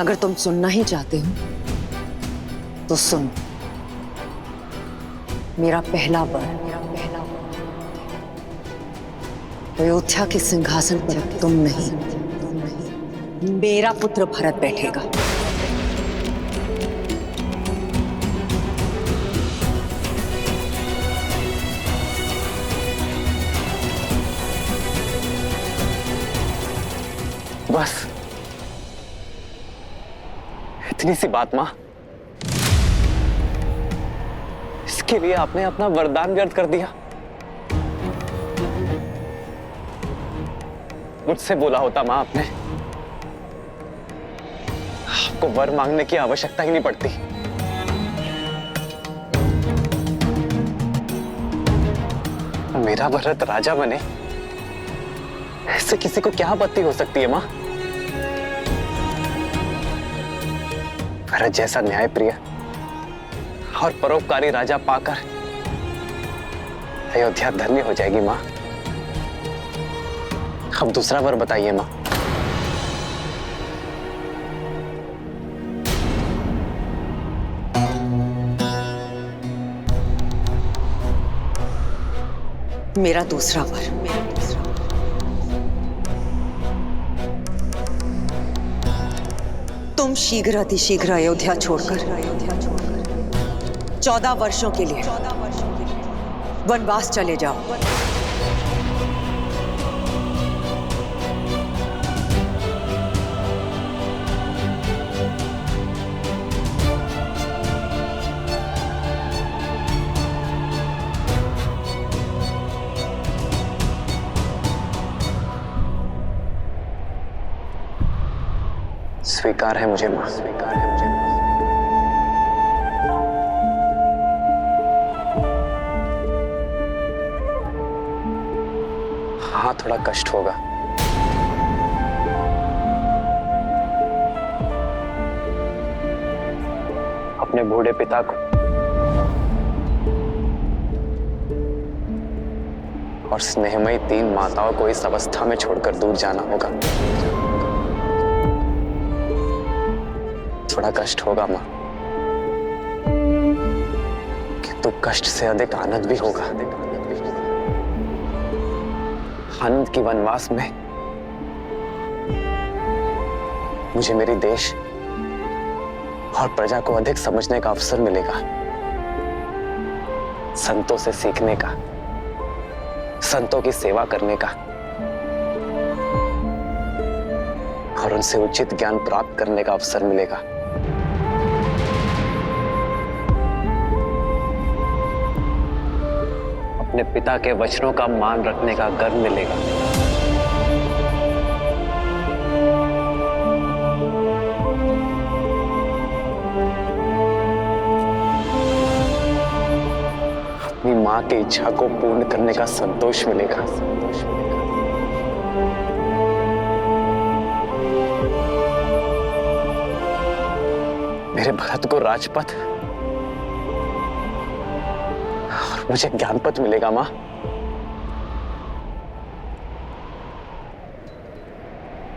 अगर तुम सुनना ही चाहते हो तो सुन। मेरा पहला वर अयोध्या के सिंहासन पर अब तुम नहीं, मेरा पुत्र भरत बैठेगा। बस इतनी सी बात मां, इसके लिए आपने अपना वरदान व्यर्थ कर दिया। मुझसे बोला होता मां आपने, आपको वर मांगने की आवश्यकता ही नहीं पड़ती। मेरा भरत राजा बने, ऐसे किसी को क्या आपत्ति हो सकती है मां? भरत जैसा न्यायप्रिय और परोपकारी राजा पाकर अयोध्या धन्य हो जाएगी मां। अब दूसरा वर बताइए मां। मेरा दूसरा वर तुम शीघ्र अतिशीघ्र अयोध्या छोड़कर 14 वर्षों के लिए वनवास चले जाओ। स्वीकार है मुझे मां, स्वीकार है मुझे। हाँ, थोड़ा कष्ट होगा। अपने बूढ़े पिता को और स्नेहमयी 3 माताओं को इस अवस्था में छोड़कर दूर जाना होगा। थोड़ा कष्ट होगा मां, किंतु कष्ट से अधिक आनंद भी होगा। आनंद की वनवास में मुझे मेरी देश और प्रजा को अधिक समझने का अवसर मिलेगा, संतों से सीखने का, संतों की सेवा करने का और उनसे उचित ज्ञान प्राप्त करने का अवसर मिलेगा। अपने पिता के वचनों का मान रखने का गर्व मिलेगा। अपनी मां की इच्छा को पूर्ण करने का संतोष मिलेगा। मेरे भरत को राजपथ और मुझे ज्ञानपथ मिलेगा मां।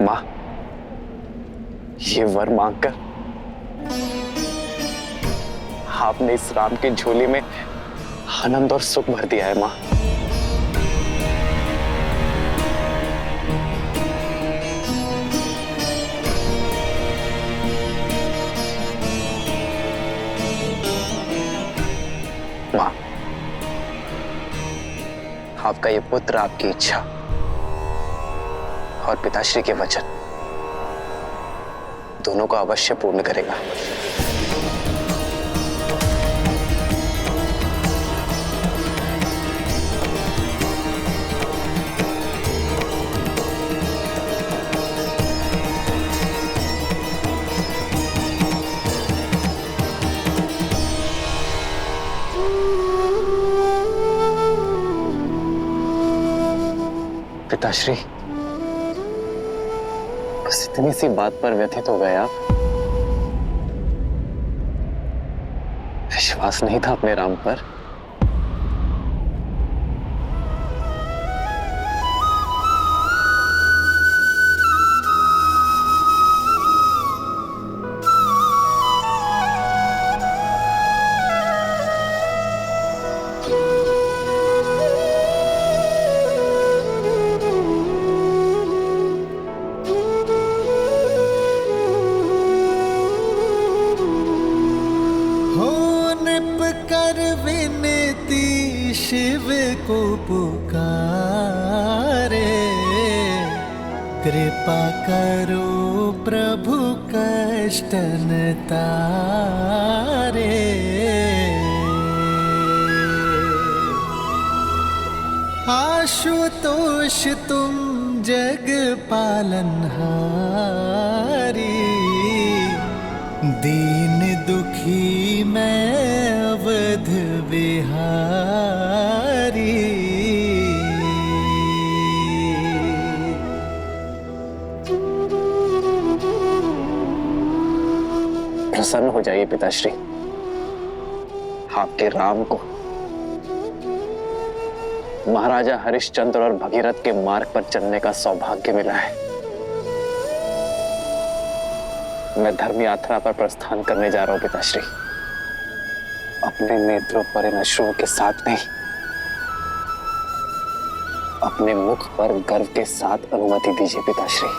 मां, ये वर मांगकर आपने इस राम की झोली में आनंद और सुख भर दिया है मां। मां, आपका ये पुत्र आपकी इच्छा और पिताश्री के वचन दोनों को अवश्य पूर्ण करेगा। पिताश्री, बस इतनी सी बात पर व्यथित हो गए आप। विश्वास नहीं था अपने राम पर। कृप कर विनती शिव को पुकारे, कृपा करो प्रभु कष्ट न तारे। आशुतोष तुम जग पालनहारी, दीन दुखी मैं अवध बिहारी। प्रसन्न हो जाइए पिताश्री, आपके राम को महाराजा हरिश्चंद्र और भगीरथ के मार्ग पर चलने का सौभाग्य मिला है। मैं धर्म यात्रा पर प्रस्थान करने जा रहा हूं पिताश्री। अपने नेत्रों पर इन अश्रुओं के साथ नहीं, अपने मुख पर गर्व के साथ अनुमति दीजिए पिताश्री।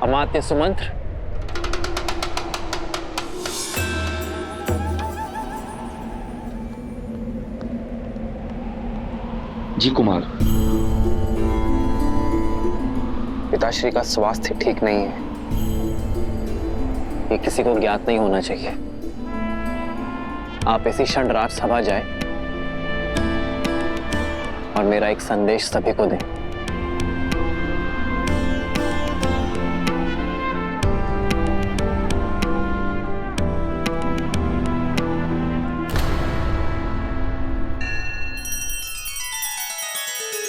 अमात्य सुमंत्र, जी कुमार। पिताश्री का स्वास्थ्य ठीक नहीं है, ये किसी को ज्ञात नहीं होना चाहिए। आप इसी क्षण राजसभा जाए और मेरा एक संदेश सभी को दें।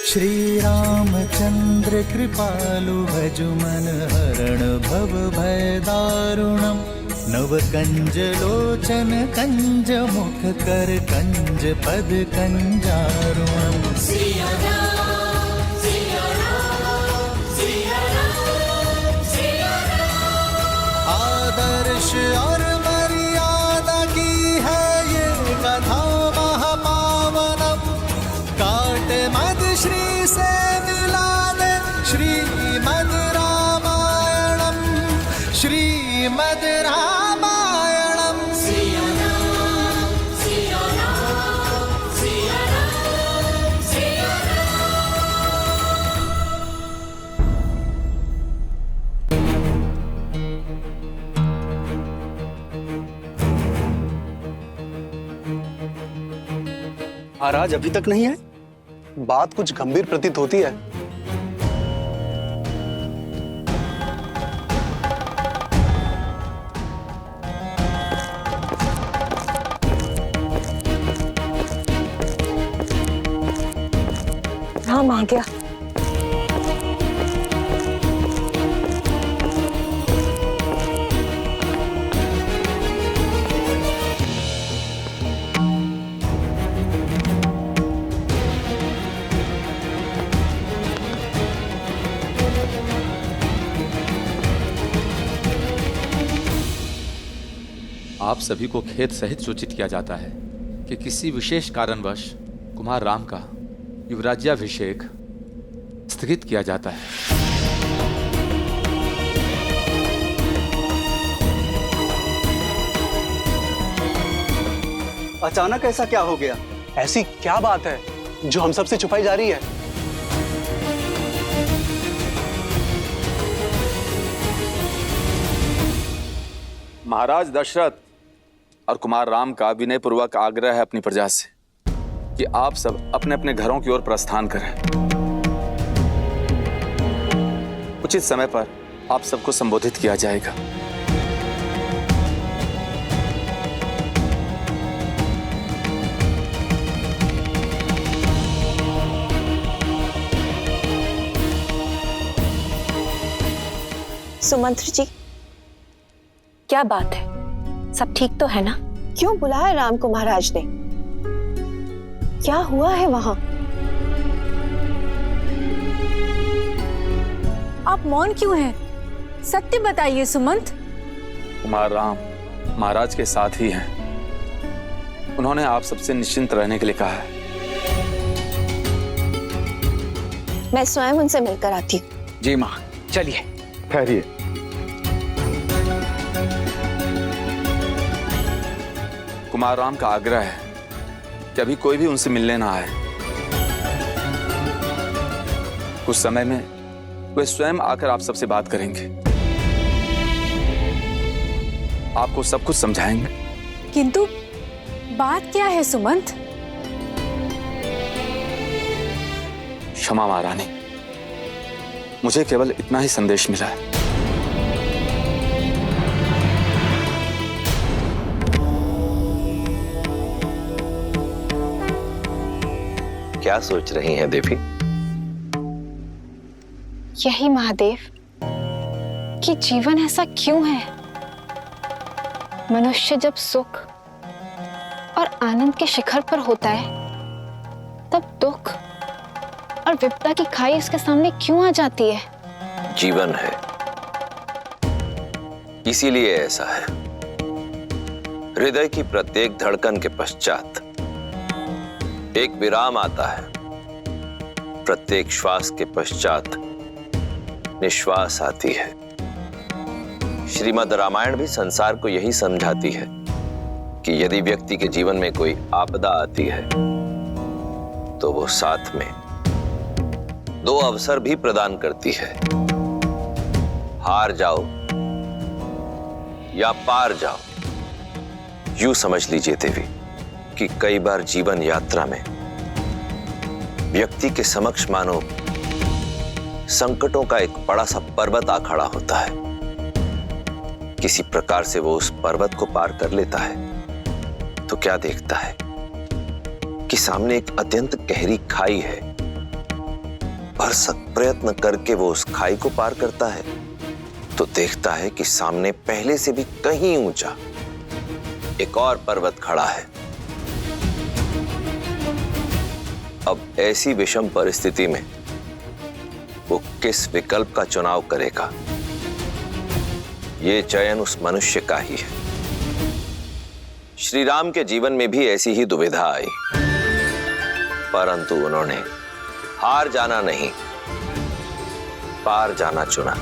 श्री रामचंद्र कृपालु भजु मन हरण भव भय दारुणम, नव कंज लोचन कंज मुख कर कंज पद कंजारुणम। सिया राम, सिया राम, सिया राम, सिया राम। आदर्श और मर्यादा की है ये कथा महापावनम, काट मद श्री से मिला दे श्रीमद् रामायणम, श्रीमद् रामायणम। सिया राम, सिया राम, सिया राम, सिया महाराज अभी तक नहीं है? बात कुछ गंभीर प्रतीत होती है। राम आ गया। आप सभी को खेद सहित सूचित किया जाता है कि किसी विशेष कारणवश कुमार राम का युवराज्याभिषेक स्थगित किया जाता है। अचानक ऐसा क्या हो गया? ऐसी क्या बात है जो हम सबसे छुपाई जा रही है? महाराज दशरथ और कुमार राम का विनयपूर्वक आग्रह है अपनी प्रजा से कि आप सब अपने अपने घरों की ओर प्रस्थान करें। उचित समय पर आप सबको संबोधित किया जाएगा। सुमंत्र जी, क्या बात है? सब ठीक तो है ना? क्यों बुलाया राम को महाराज ने? क्या हुआ है वहां? आप मौन क्यों हैं? सत्य बताइए सुमंत। कुमार राम महाराज के साथ ही हैं। उन्होंने आप सबसे निश्चिंत रहने के लिए कहा है। मैं स्वयं उनसे मिलकर आती हूँ। जी माँ, चलिए। ठहरिए। कुमार राम का आग्रह है कि अभी कोई भी उनसे मिलने ना आए। कुछ समय में वे स्वयं आकर आप सबसे बात करेंगे, आपको सब कुछ समझाएंगे। किंतु बात क्या है सुमंत? क्षमा महारानी, मुझे केवल इतना ही संदेश मिला है। क्या सोच रही हैं देवी? यही महादेव कि जीवन ऐसा क्यों है? मनुष्य जब सुख और आनंद के शिखर पर होता है, तब दुख और विपदा की खाई उसके सामने क्यों आ जाती है? जीवन है, इसीलिए ऐसा है। हृदय की प्रत्येक धड़कन के पश्चात एक विराम आता है। प्रत्येक श्वास के पश्चात निश्वास आती है। श्रीमद् रामायण भी संसार को यही समझाती है कि यदि व्यक्ति के जीवन में कोई आपदा आती है तो वो साथ में दो अवसर भी प्रदान करती है। हार जाओ या पार जाओ। यूं समझ लीजिए देवी कि कई बार जीवन यात्रा में व्यक्ति के समक्ष मानो संकटों का एक बड़ा सा पर्वत आ खड़ा होता है। किसी प्रकार से वो उस पर्वत को पार कर लेता है तो क्या देखता है कि सामने एक अत्यंत गहरी खाई है। भरसक प्रयत्न करके वो उस खाई को पार करता है तो देखता है कि सामने पहले से भी कहीं ऊंचा एक और पर्वत खड़ा है। अब ऐसी विषम परिस्थिति में वो किस विकल्प का चुनाव करेगा, ये चयन उस मनुष्य का ही है। श्री राम के जीवन में भी ऐसी ही दुविधा आई, परंतु उन्होंने हार जाना नहीं, पार जाना चुना।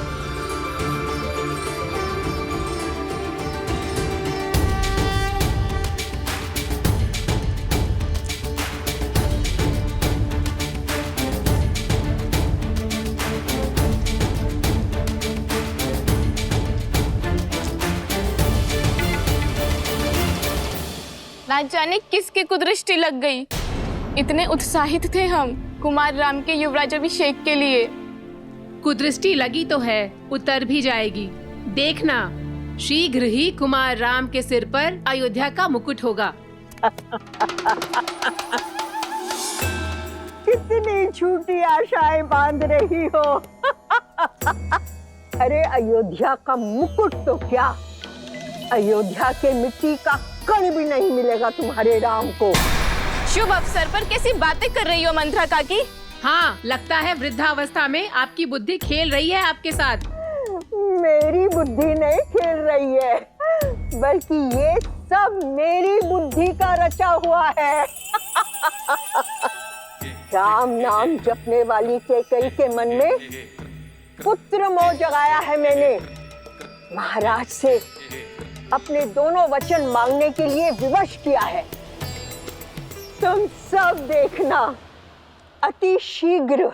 ना जाने किसकी कुदृष्टि लग गई। इतने उत्साहित थे हम कुमार राम के युवराज अभिषेक के लिए। कुदृष्टि लगी तो है, उतर भी जाएगी। देखना, शीघ्र ही कुमार राम के सिर पर अयोध्या का मुकुट होगा। कितनी झूठी आशाएं बांध रही हो। अरे अयोध्या का मुकुट तो क्या, अयोध्या के मिट्टी का कण भी नहीं मिलेगा तुम्हारे राम को। शुभ अवसर पर कैसी बातें कर रही हो मंत्रा काकी? हाँ, लगता है वृद्धावस्था में आपकी बुद्धि खेल रही है आपके साथ। मेरी बुद्धि नहीं खेल रही है, बल्कि ये सब मेरी बुद्धि का रचा हुआ है। राम नाम जपने वाली कैकेयी के मन में पुत्र मोह जगाया है मैंने। महाराज से अपने दोनों वचन मांगने के लिए विवश किया है। तुम सब देखना, अति शीघ्र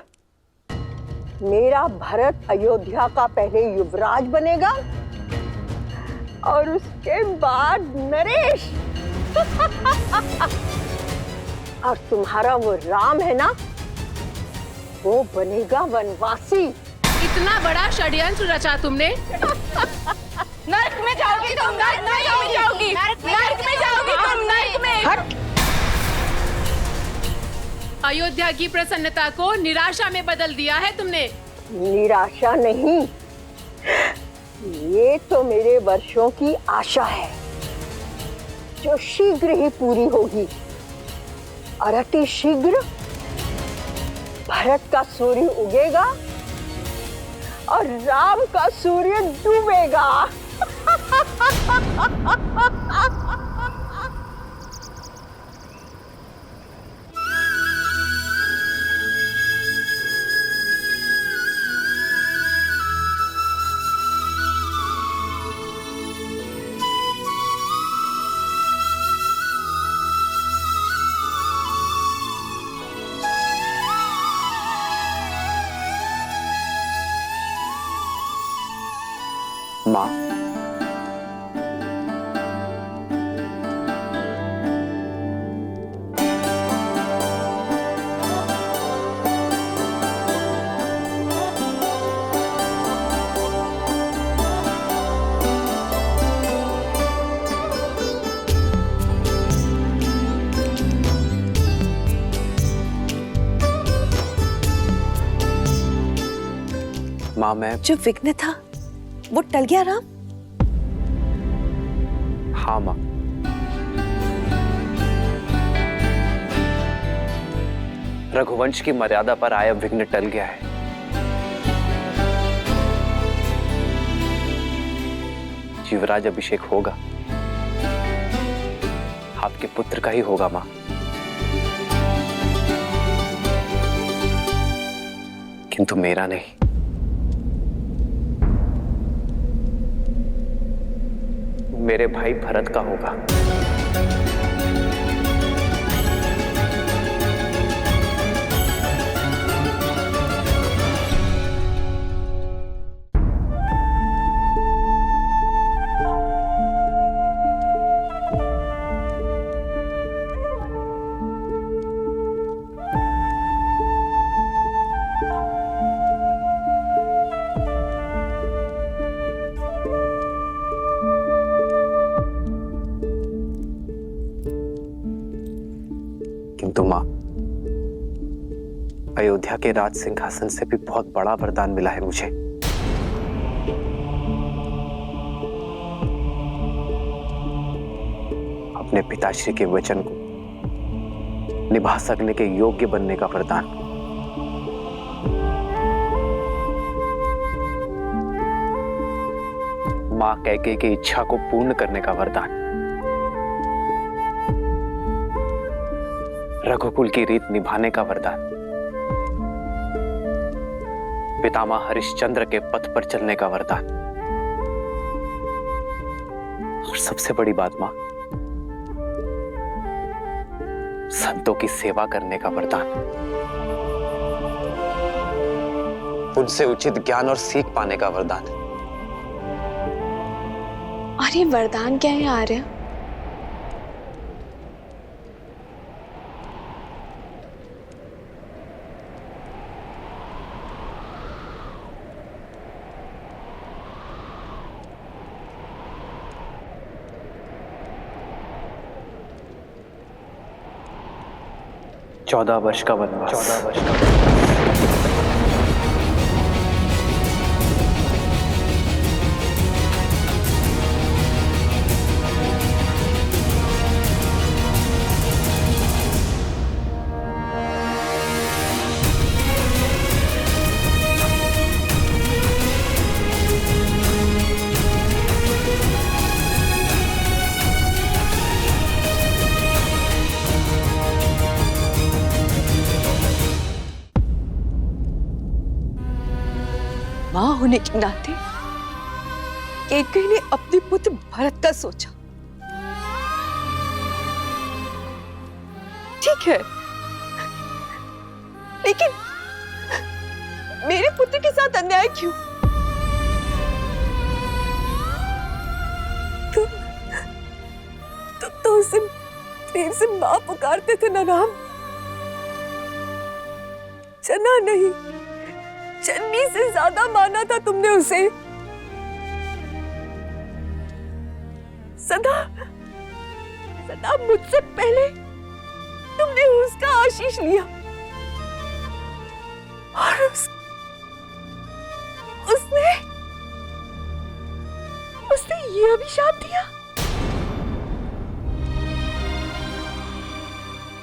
मेरा भरत अयोध्या का पहले युवराज बनेगा और उसके बाद नरेश। और तुम्हारा वो राम है ना, वो बनेगा वनवासी। इतना बड़ा षड्यंत्र रचा तुमने। नरक में जाओगी तुम, नरक में जाओगी, नरक में जाओगी तुम, नरक में। हट! अयोध्या की प्रसन्नता को निराशा में बदल दिया है तुमने। निराशा नहीं, ये तो मेरे वर्षों की आशा है जो शीघ्र ही पूरी होगी। और अति शीघ्र भरत का सूर्य उगेगा और राम का सूर्य डूबेगा। माँ, माँ मैं जो विघ्न था वो टल गया राम? हाँ माँ, रघुवंश की मर्यादा पर आया विघ्न टल गया है। युवराज अभिषेक होगा, आपके पुत्र का ही होगा माँ, किंतु मेरा नहीं। मेरे भाई भरत का होगा। किंतु मां, अयोध्या के राज सिंहासन से भी बहुत बड़ा वरदान मिला है मुझे। अपने पिताश्री के वचन को निभा सकने के योग्य बनने का वरदान। मां कैकेयी की इच्छा को पूर्ण करने का वरदान। रघुकुल की रीत निभाने का वरदान। पितामह हरिश्चंद्र के पथ पर चलने का वरदान। और सबसे बड़ी बात मां, संतों की सेवा करने का वरदान। उनसे उचित ज्ञान और सीख पाने का वरदान। और ये वरदान क्या है आर्य? चौदह वर्ष का वनवास। मां होने के नाते कैकेयी ने अपने पुत्र भरत का सोचा। ठीक है, लेकिन मेरे पुत्र के साथ अन्याय क्यों? तुम तो उसे प्रेम से मां पुकारते थे ना राम? चना नहीं, चन्नी से ज्यादा माना था तुमने उसे। सदा सदा मुझसे पहले तुमने उसका आशीष लिया और उसने ये अभिशाप दिया।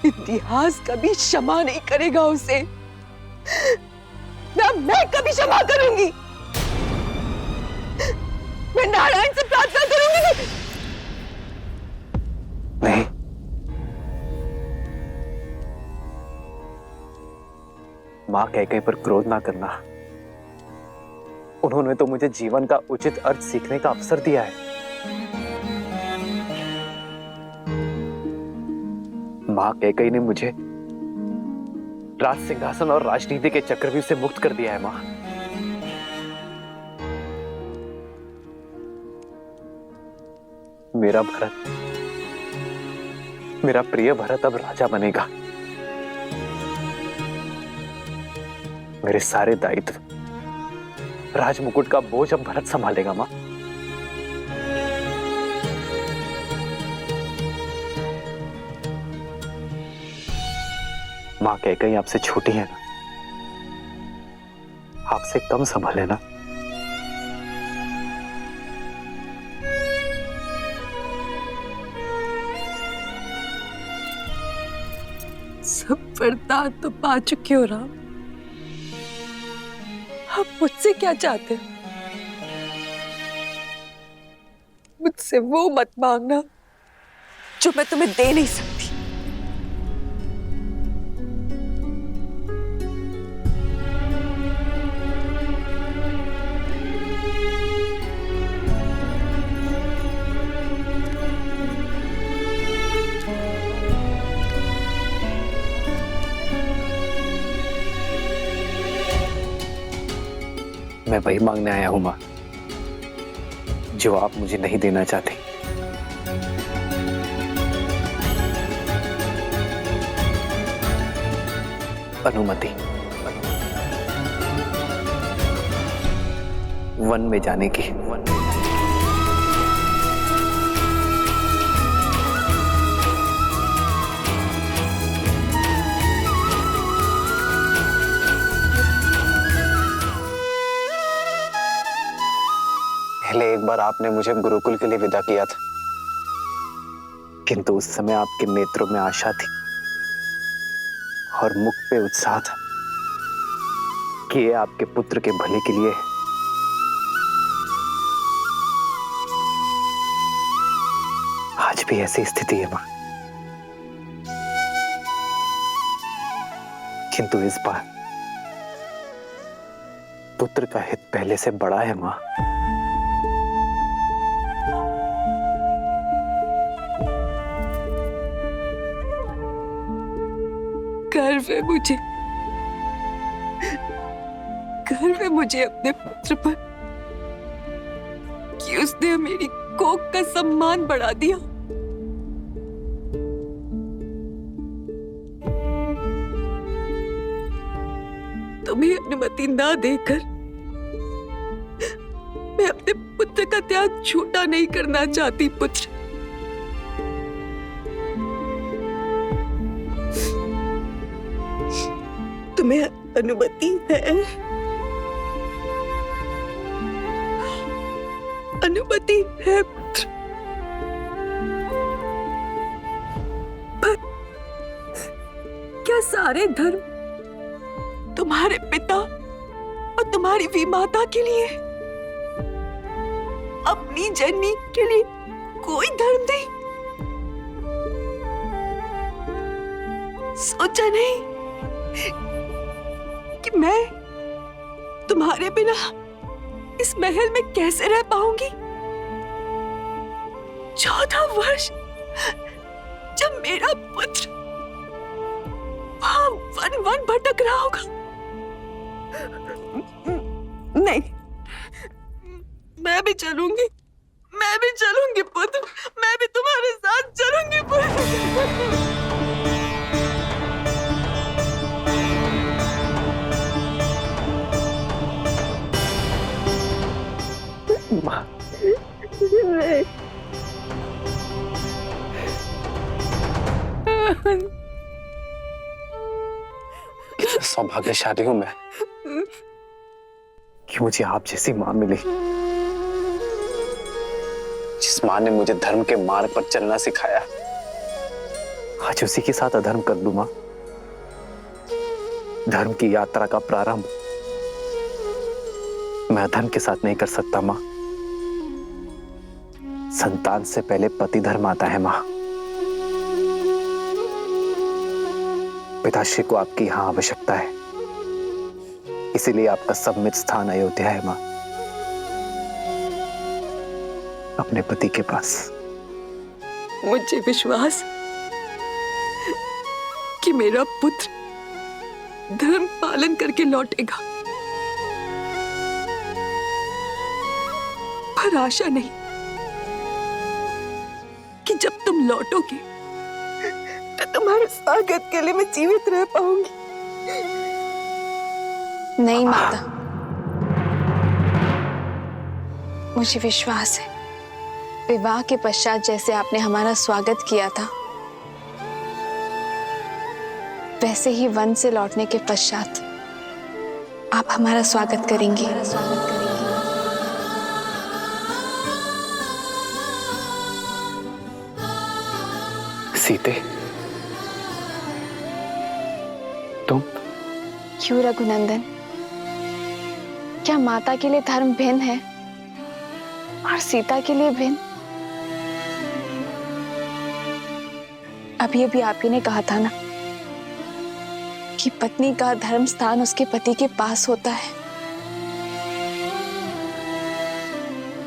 इतिहास कभी क्षमा नहीं करेगा उसे, ना मैं कभी क्षमा करूंगी। नारायण से प्रार्थना करूंगी। नहीं, मां कैकेयी पर क्रोध ना करना। उन्होंने तो मुझे जीवन का उचित अर्थ सीखने का अवसर दिया है। मां कैकेयी ने मुझे राज सिंहासन और राजनीति के चक्रव्यूह से मुक्त कर दिया है। मां, मेरा भरत, मेरा प्रिय भरत अब राजा बनेगा। मेरे सारे दायित्व, राजमुकुट का बोझ अब भरत संभालेगा। मां, मां कैकेयी आपसे छोटी है ना, आपसे कम संभल है ना। सब वरदान तो पा चुके हो राम, आप मुझसे क्या चाहते हो? मुझसे वो मत मांगना जो मैं तुम्हें दे नहीं सकती। मैं वही मांगने आया हूं मां, जो आप मुझे नहीं देना चाहते। अनुमति, वन में जाने की। पहले एक बार आपने मुझे गुरुकुल के लिए विदा किया था, किंतु उस समय आपके नेत्रों में आशा थी और मुख पे उत्साह था कि ये आपके पुत्र के भले के लिए है। आज भी ऐसी स्थिति है मां, किंतु इस बार पुत्र का हित पहले से बड़ा है मां। गर्व है मुझे, गर्व है मुझे अपने पुत्र पर कि उसने मेरी कोख का सम्मान बढ़ा दिया। तुम्हें अनुमति ना देकर मैं अपने पुत्र का त्याग झूठा नहीं करना चाहती। पुत्र, तुम्हें अनुमति है, अनुमति है पुत्र, पर क्या सारे धर्म तुम्हारे पिता और तुम्हारी विमाता के लिए, अपनी जननी के लिए कोई धर्म नहीं? सोचा नहीं कि मैं तुम्हारे बिना इस महल में कैसे रह पाऊंगी? 14 वर्ष जब मेरा पुत्र वहां वन वन भटक रहा होगा। नहीं, मैं भी चलूंगी, मैं भी चलूंगी पुत्र, मैं भी तुम्हारे साथ चलूंगी पुत्र। मां, कितना सौभाग्यशाली हूं मैं कि मुझे आप जैसी मां मिली, जिस मां ने मुझे धर्म के मार्ग पर चलना सिखाया। आज उसी के साथ अधर्म कर दूं मां। धर्म की यात्रा का प्रारंभ मैं अधर्म के साथ नहीं कर सकता मां। संतान से पहले पति धर्म आता है मां। पिताश्री को आपकी यहां आवश्यकता है, इसीलिए आपका सम्मित स्थान अयोध्या है मां, अपने पति के पास। मुझे विश्वास कि मेरा पुत्र धर्म पालन करके लौटेगा, पर आशा नहीं कि जब तुम लौटोगे तो तुम्हारे स्वागत के लिए मैं जीवित रह पाऊंगी। नहीं माता, मुझे विश्वास है विवाह के पश्चात जैसे आपने हमारा स्वागत किया था, वैसे ही वन से लौटने के पश्चात आप हमारा स्वागत करेंगी। सीते, तुम? क्यों रघुनंदन, क्या माता के लिए धर्म भिन्न है और सीता के लिए भिन्न? अभी अभी आप ही ने कहा था ना कि पत्नी का धर्म स्थान उसके पति के पास होता है।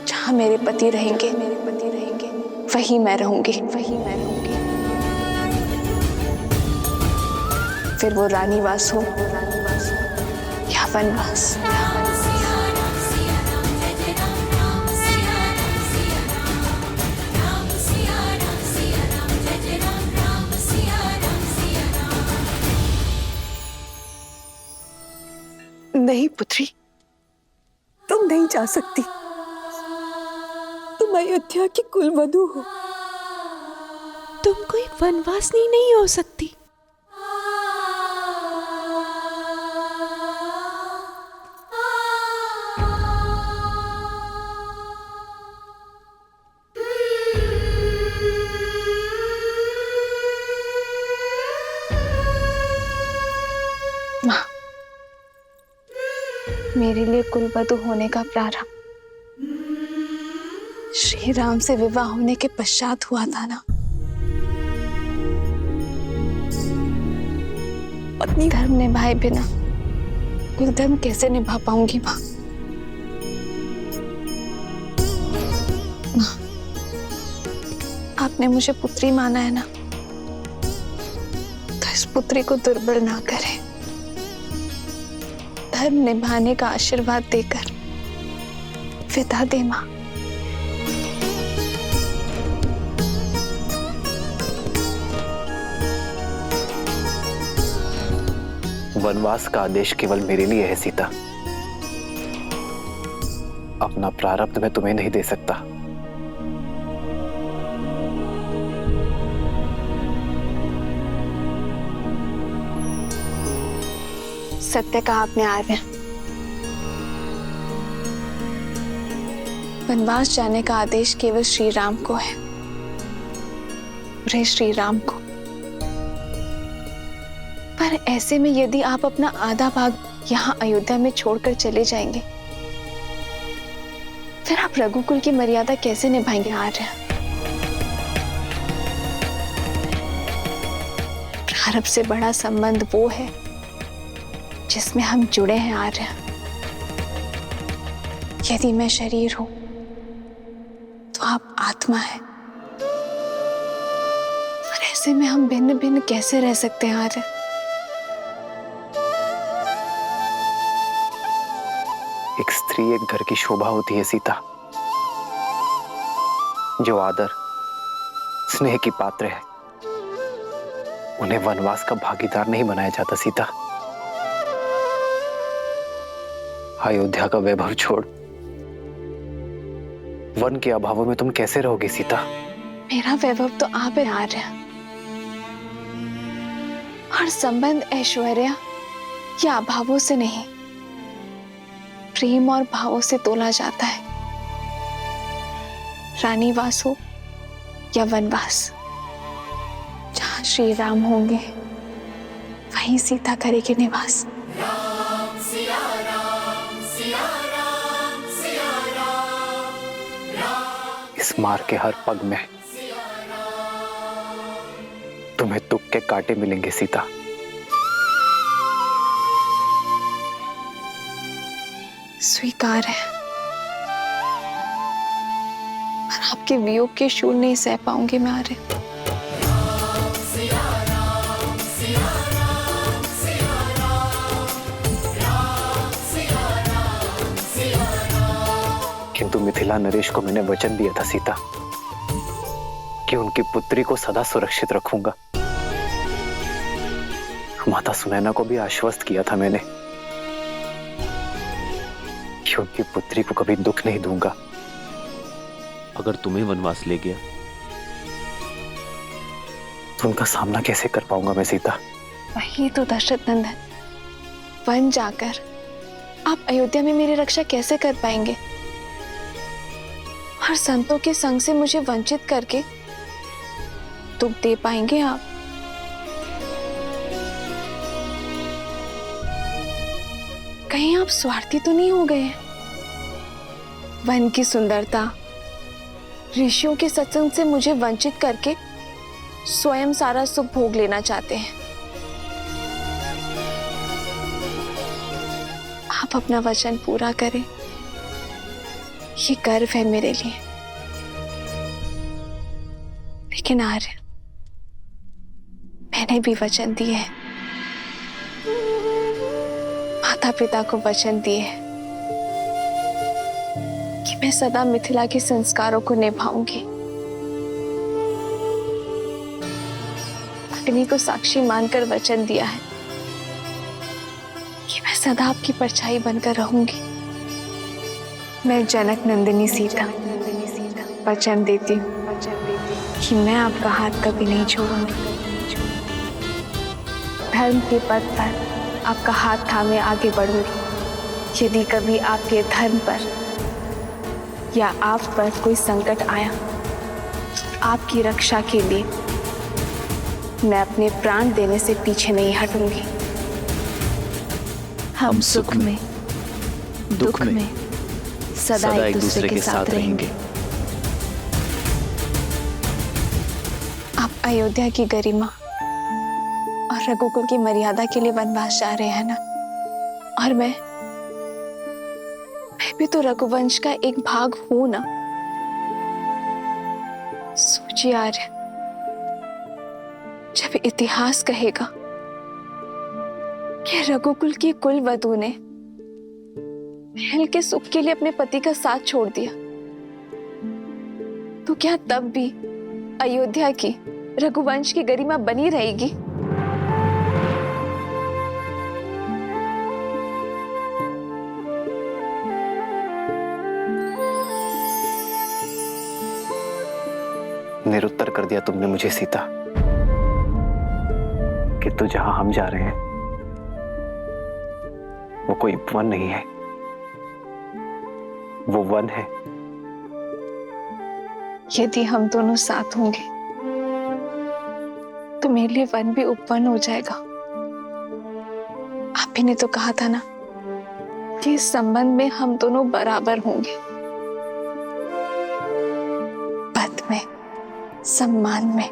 जहां मेरे पति रहेंगे वहीं मैं रहूंगी। फिर वो रानीवास हो या वनवास। नहीं पुत्री, तुम नहीं जा सकती। तुम अयोध्या की कुलवधू हो, तुम कोई वनवासिनी नहीं हो सकती। मेरे लिए कुलवधू होने का प्रारंभ श्री राम से विवाह होने के पश्चात हुआ था ना। पत्नी धर्म निभाए बिना कुल धर्म कैसे निभा पाऊंगी माँ? आपने मुझे पुत्री माना है ना, तो इस पुत्री को दुर्बल ना करें। धर्म निभाने का आशीर्वाद देकर विदा दे मां। वनवास का आदेश केवल मेरे लिए है सीता, अपना प्रारब्ध मैं तुम्हें नहीं दे सकता। सत्य कहा आपने आर्य। वनवास जाने का आदेश केवल श्री राम को है, रे श्री राम को। पर ऐसे में यदि आप अपना आधा भाग यहाँ अयोध्या में छोड़कर चले जाएंगे, फिर आप रघुकुल की मर्यादा कैसे निभाएंगे आर्य? प्रारब्ध से बड़ा संबंध वो है जिसमें हम जुड़े हैं आर्य। यदि मैं शरीर हूं तो आप आत्मा है, और ऐसे में हम भिन्न भिन्न कैसे रह सकते हैं आर्य? एक स्त्री एक घर की शोभा होती है सीता, जो आदर स्नेह की पात्र है, उन्हें वनवास का भागीदार नहीं बनाया जाता सीता। अयोध्या का वैभव छोड़ वन के अभावों में तुम कैसे रहोगी सीता? मेरा वैभव तो आप है आर्य, और संबंध ऐश्वर्य या अभावों से नहीं, प्रेम और भावों से तोला जाता है। रानीवास हो या वनवास, जहां श्री राम होंगे वहीं सीता करेगी निवास। इस मार के हर पग में तुम्हें दुख के कांटे मिलेंगे सीता। स्वीकार है, पर आपके वियोग के शूल नहीं सह पाऊंगी मैं आर्य। किंतु मिथिला नरेश को मैंने वचन दिया था सीता कि उनकी पुत्री को सदा सुरक्षित रखूंगा। माता सुनैना को भी आश्वस्त किया था मैंने कि उनकी पुत्री को कभी दुख नहीं दूंगा। अगर तुम्हें वनवास ले गया तो उनका सामना कैसे कर पाऊंगा मैं सीता? वही तो दशरथ नंदन, वन जाकर आप अयोध्या में मेरी रक्षा कैसे कर पाएंगे? और संतों के संग से मुझे वंचित करके दुख दे पाएंगे आप? कहीं आप स्वार्थी तो नहीं हो गए हैं? वन की सुंदरता, ऋषियों के सत्संग से मुझे वंचित करके स्वयं सारा सुख भोग लेना चाहते हैं। आप अपना वचन पूरा करें, ये गर्व है मेरे लिए। लेकिन आर्य, मैंने भी वचन दिए हैं, माता पिता को वचन दिए हैं कि मैं सदा मिथिला के संस्कारों को निभाऊंगी। अग्नि को साक्षी मानकर वचन दिया है कि मैं सदा आपकी परछाई बनकर रहूंगी। मैं जनक नंदिनी सीता वचन देती हूँ कि मैं आपका हाथ कभी नहीं छोड़ूंगी। धर्म के पथ पर आपका हाथ थामे आगे बढ़ूंगी। यदि कभी आपके धर्म पर या आप पर कोई संकट आया, आपकी रक्षा के लिए मैं अपने प्राण देने से पीछे नहीं हटूंगी। हम सुख में दुख में सदा एक दूसरे के साथ रहेंगे। आप अयोध्या की गरिमा और रघुकुल की मर्यादा के लिए वनवास जा रहे हैं ना? और मैं भी तो रघुवंश का एक भाग हूं ना। सोचिए आर्य, जब इतिहास कहेगा कि रघुकुल की कुल वधू ने महल के सुख के लिए अपने पति का साथ छोड़ दिया, तो क्या तब भी अयोध्या की रघुवंश की गरिमा बनी रहेगी? निरुत्तर कर दिया तुमने मुझे सीता कि तो जहां हम जा रहे हैं वो कोई वन नहीं है, वो वन है। यदि हम दोनों साथ होंगे तो मेरे लिए वन भी उपवन हो जाएगा। आप ही ने तो कहा था ना कि इस संबंध में हम दोनों बराबर होंगे, पद में, सम्मान में,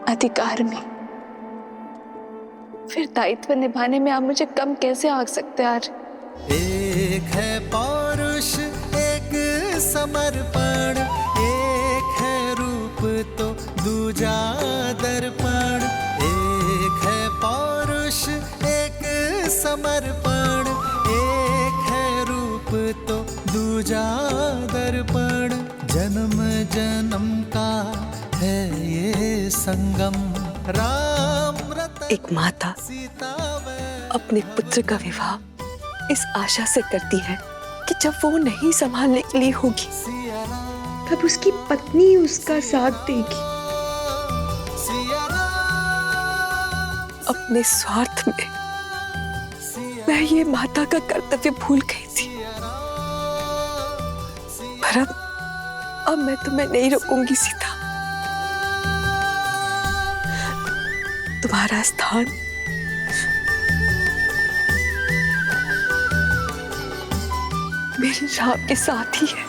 अधिकार में। फिर दायित्व निभाने में आप मुझे कम कैसे आंक सकते हैं? आज एक है पौरुष, एक समर्पण, एक है रूप तो दूजा दर्पण। एक है पौरुष, एक समर्पण, एक है रूप तो दूजा दर्पण। जन्म जन्म का है ये संगम, राम रतन एक माता अपने पुत्र का विवाह इस आशा से करती है कि जब वो नहीं संभालने के लिए होगी तब उसकी पत्नी उसका साथ देगी। अपने स्वार्थ में मैं ये माता का कर्तव्य भूल गई थी, पर अब मैं तुम्हें नहीं रोकूंगी सीता। तुम्हारा स्थान मेरे राम के साथ ही है।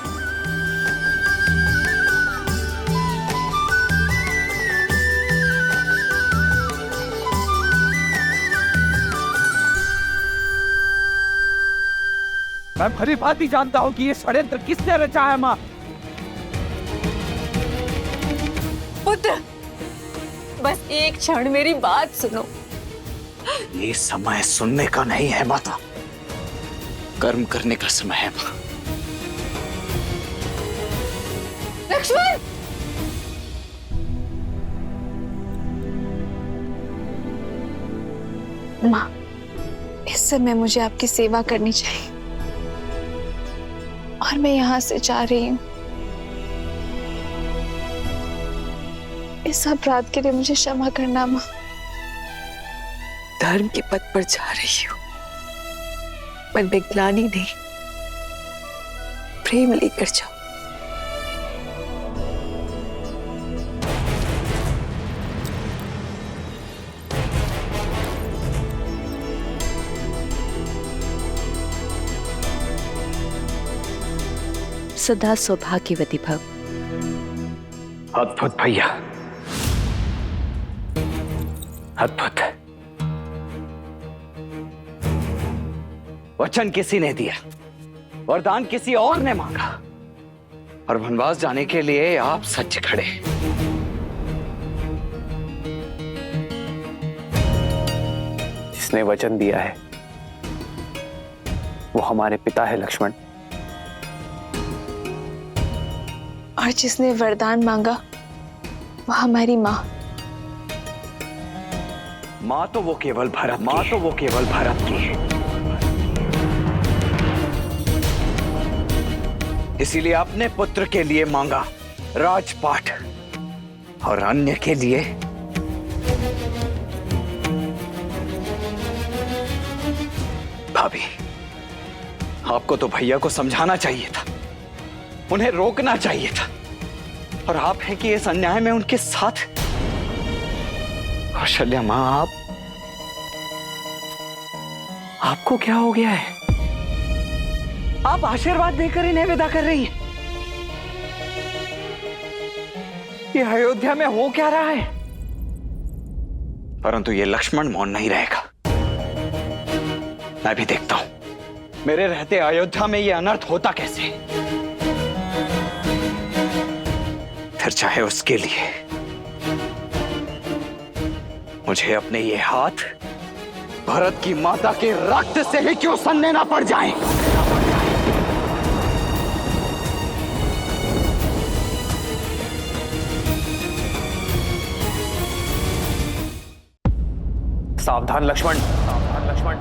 मैं भली भांति जानता हूँ कि ये षड्यंत्र किसने रचा है माँ। पुत्र, बस एक क्षण मेरी बात सुनो। ये समय सुनने का नहीं है माता, कर्म करने का समय है माँ। लक्ष्मण! माँ, इस समय मुझे आपकी सेवा करनी चाहिए और मैं यहाँ से जा रही हूँ। इस अपराध के लिए मुझे क्षमा करना माँ। धर्म के पथ पर जा रही हूँ, मन में ग्लानि नहीं, प्रेम लेकर जाओ। सदा सौभाग्यवती भव। अद्भुत भैया, अद्भुत। वचन किसी ने दिया, वरदान किसी और ने मांगा, और वनवास जाने के लिए आप सच खड़े। जिसने वचन दिया है वो हमारे पिता है लक्ष्मण। और जिसने वरदान मांगा वो हमारी माँ। माँ तो वो केवल भरत की है। इसीलिए अपने पुत्र के लिए मांगा राजपाट, और अन्य के लिए भाभी। आपको तो भैया को समझाना चाहिए था, उन्हें रोकना चाहिए था, और आप हैं कि इस अन्याय में उनके साथ। कौशल्या मां, आपको क्या हो गया है? आप आशीर्वाद देकर इन्हें विदा कर रही हैं। ये अयोध्या में हो क्या रहा है? परंतु ये लक्ष्मण मौन नहीं रहेगा। मैं भी देखता हूं मेरे रहते अयोध्या में ये अनर्थ होता कैसे। फिर चाहे उसके लिए मुझे अपने ये हाथ भरत की माता के रक्त से ही क्यों सनने ना पड़ जाएं। सावधान लक्ष्मण, सावधान लक्ष्मण।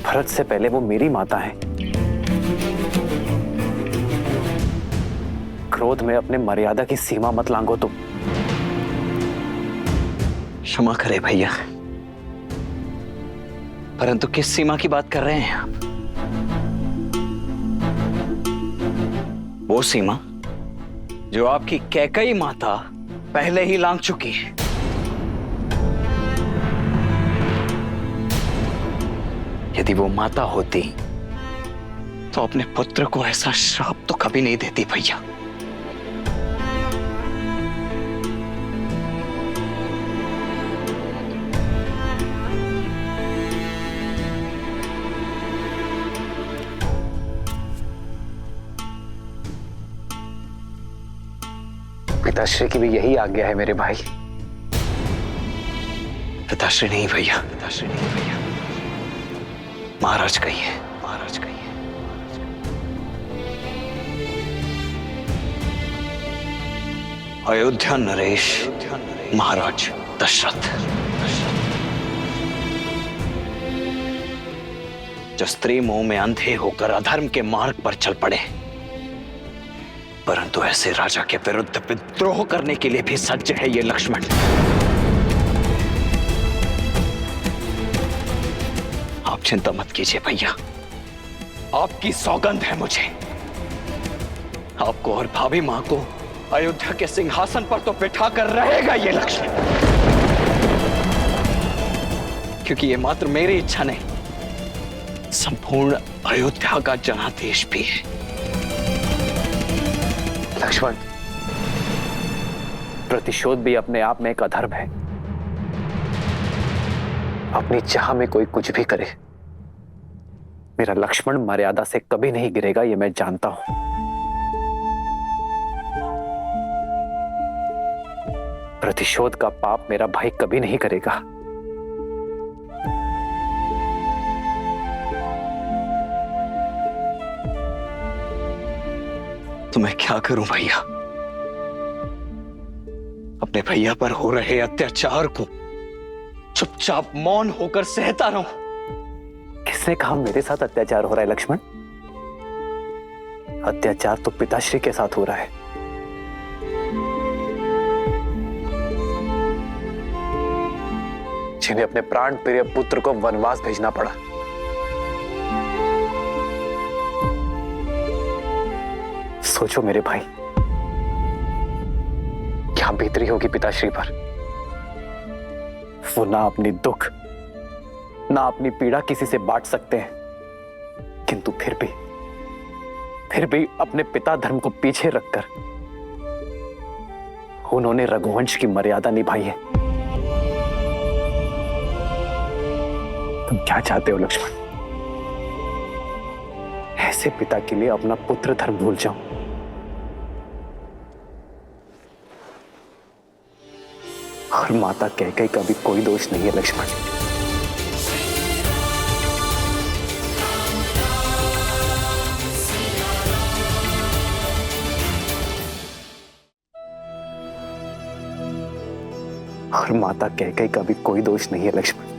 भरत से पहले वो मेरी माता है। क्रोध में अपने मर्यादा की सीमा मत लांघो तुम। क्षमा करे भैया, परंतु किस सीमा की बात कर रहे हैं आप? वो सीमा जो आपकी कैकई माता पहले ही लांघ चुकी है। यदि वो माता होती तो अपने पुत्र को ऐसा श्राप तो कभी नहीं देती भैया। पिताश्री की भी यही आज्ञा है मेरे भाई। पिताश्री नहीं भैया, पिताश्री नहीं भैया, महाराज कहिए, महाराज कहिए। अयोध्या नरेश महाराज दशरथ। जो स्त्री मोह में अंधे होकर अधर्म के मार्ग पर चल पड़े, परंतु ऐसे राजा के विरुद्ध विद्रोह करने के लिए भी सज्ज है ये लक्ष्मण। आप चिंता मत कीजिए भैया, आपकी सौगंध है मुझे। आपको और भाभी मां को अयोध्या के सिंहासन पर तो बिठा कर रहेगा ये लक्ष्मण, क्योंकि ये मात्र मेरी इच्छा नहीं, संपूर्ण अयोध्या का जनादेश भी है। लक्ष्मण, प्रतिशोध भी अपने आप में एक अधर्म है। अपनी चाह में कोई कुछ भी करे, मेरा लक्ष्मण मर्यादा से कभी नहीं गिरेगा, ये मैं जानता हूं। प्रतिशोध का पाप मेरा भाई कभी नहीं करेगा। तो मैं क्या करूं भैया? अपने भैया पर हो रहे अत्याचार को चुपचाप मौन होकर सहता रहूं? किसने कहा मेरे साथ अत्याचार हो रहा है लक्ष्मण? अत्याचार तो पिताश्री के साथ हो रहा है। जिन्हें अपने प्राण प्रिय पुत्र को वनवास भेजना पड़ा। सोचो मेरे भाई, क्या बीतरी होगी पिताश्री पर। वो ना अपनी दुख ना अपनी पीड़ा किसी से बांट सकते हैं, किंतु फिर भी अपने पिता धर्म को पीछे रखकर उन्होंने रघुवंश की मर्यादा निभाई है। तुम क्या चाहते हो लक्ष्मण? ऐसे पिता के लिए अपना पुत्र धर्म भूल जाऊं? और माता कैकेयी का भी कोई दोष नहीं है लक्ष्मण। और माता कैकेयी का भी कोई दोष नहीं है लक्ष्मण।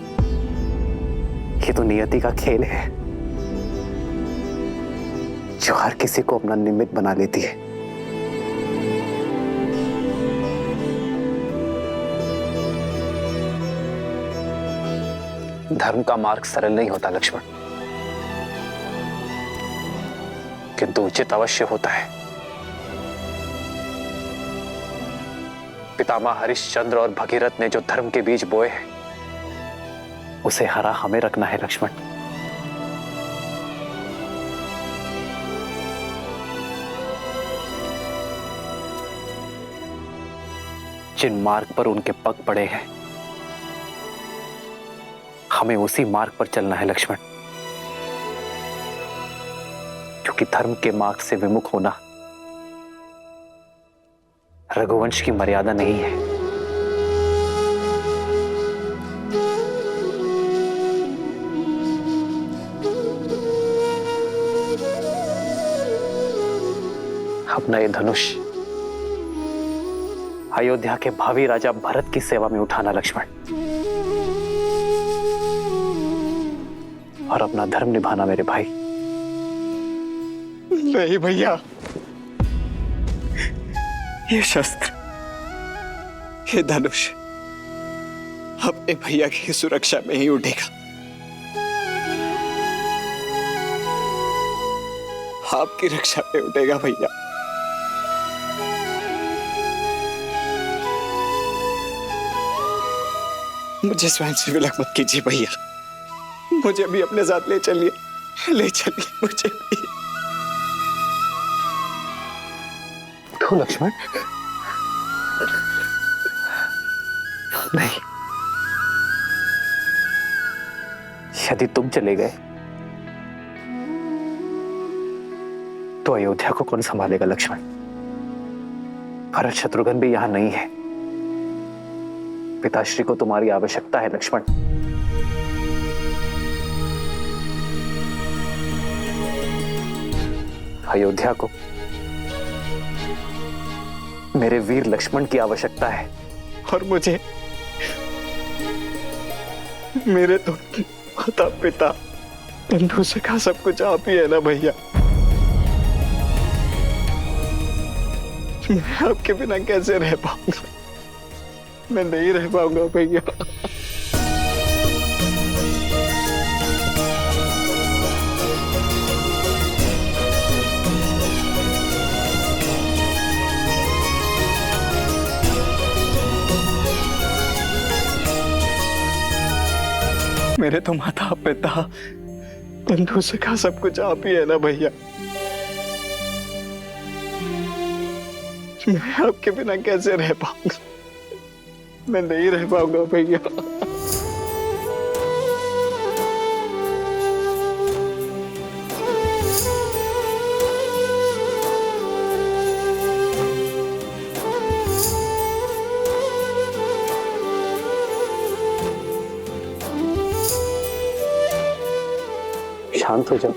ये तो नियति का खेल है जो हर किसी को अपना निमित्त बना लेती है। धर्म का मार्ग सरल नहीं होता लक्ष्मण, किंतु उचित अवश्य होता है। पितामह हरिश्चंद्र और भगीरथ ने जो धर्म के बीज बोए हैं, उसे हरा हमें रखना है लक्ष्मण। जिन मार्ग पर उनके पग पड़े हैं, हमें उसी मार्ग पर चलना है लक्ष्मण। क्योंकि धर्म के मार्ग से विमुख होना रघुवंश की मर्यादा नहीं है। अपना ये धनुष अयोध्या के भावी राजा भरत की सेवा में उठाना लक्ष्मण, और अपना धर्म निभाना मेरे भाई। नहीं भैया, ये शस्त्र, ये धनुष अपने भैया की सुरक्षा में ही उठेगा। आपकी रक्षा में उठेगा भैया। मुझे स्वयं से विलक मत कीजिए भैया, मुझे भी अपने साथ ले चलिए मुझे भी। तो लक्ष्मण नहीं, यदि तुम चले गए तो अयोध्या को कौन संभालेगा लक्ष्मण? भरत शत्रुघ्न भी यहां नहीं है। पिताश्री को तुम्हारी आवश्यकता है लक्ष्मण। अयोध्या को मेरे वीर लक्ष्मण की आवश्यकता है। और मुझे मेरे तो माता पिता बंधु सखा सब कुछ आप ही है ना भैया। मैं आपके बिना कैसे रह पाऊंगा? मैं नहीं रह पाऊंगा भैया। मेरे तो माता पिता बंधु सखा सब कुछ आप ही है ना भैया। मैं आपके बिना कैसे रह पाऊंगा? मैं नहीं रह पाऊंगा भैया। शांत हो जाओ।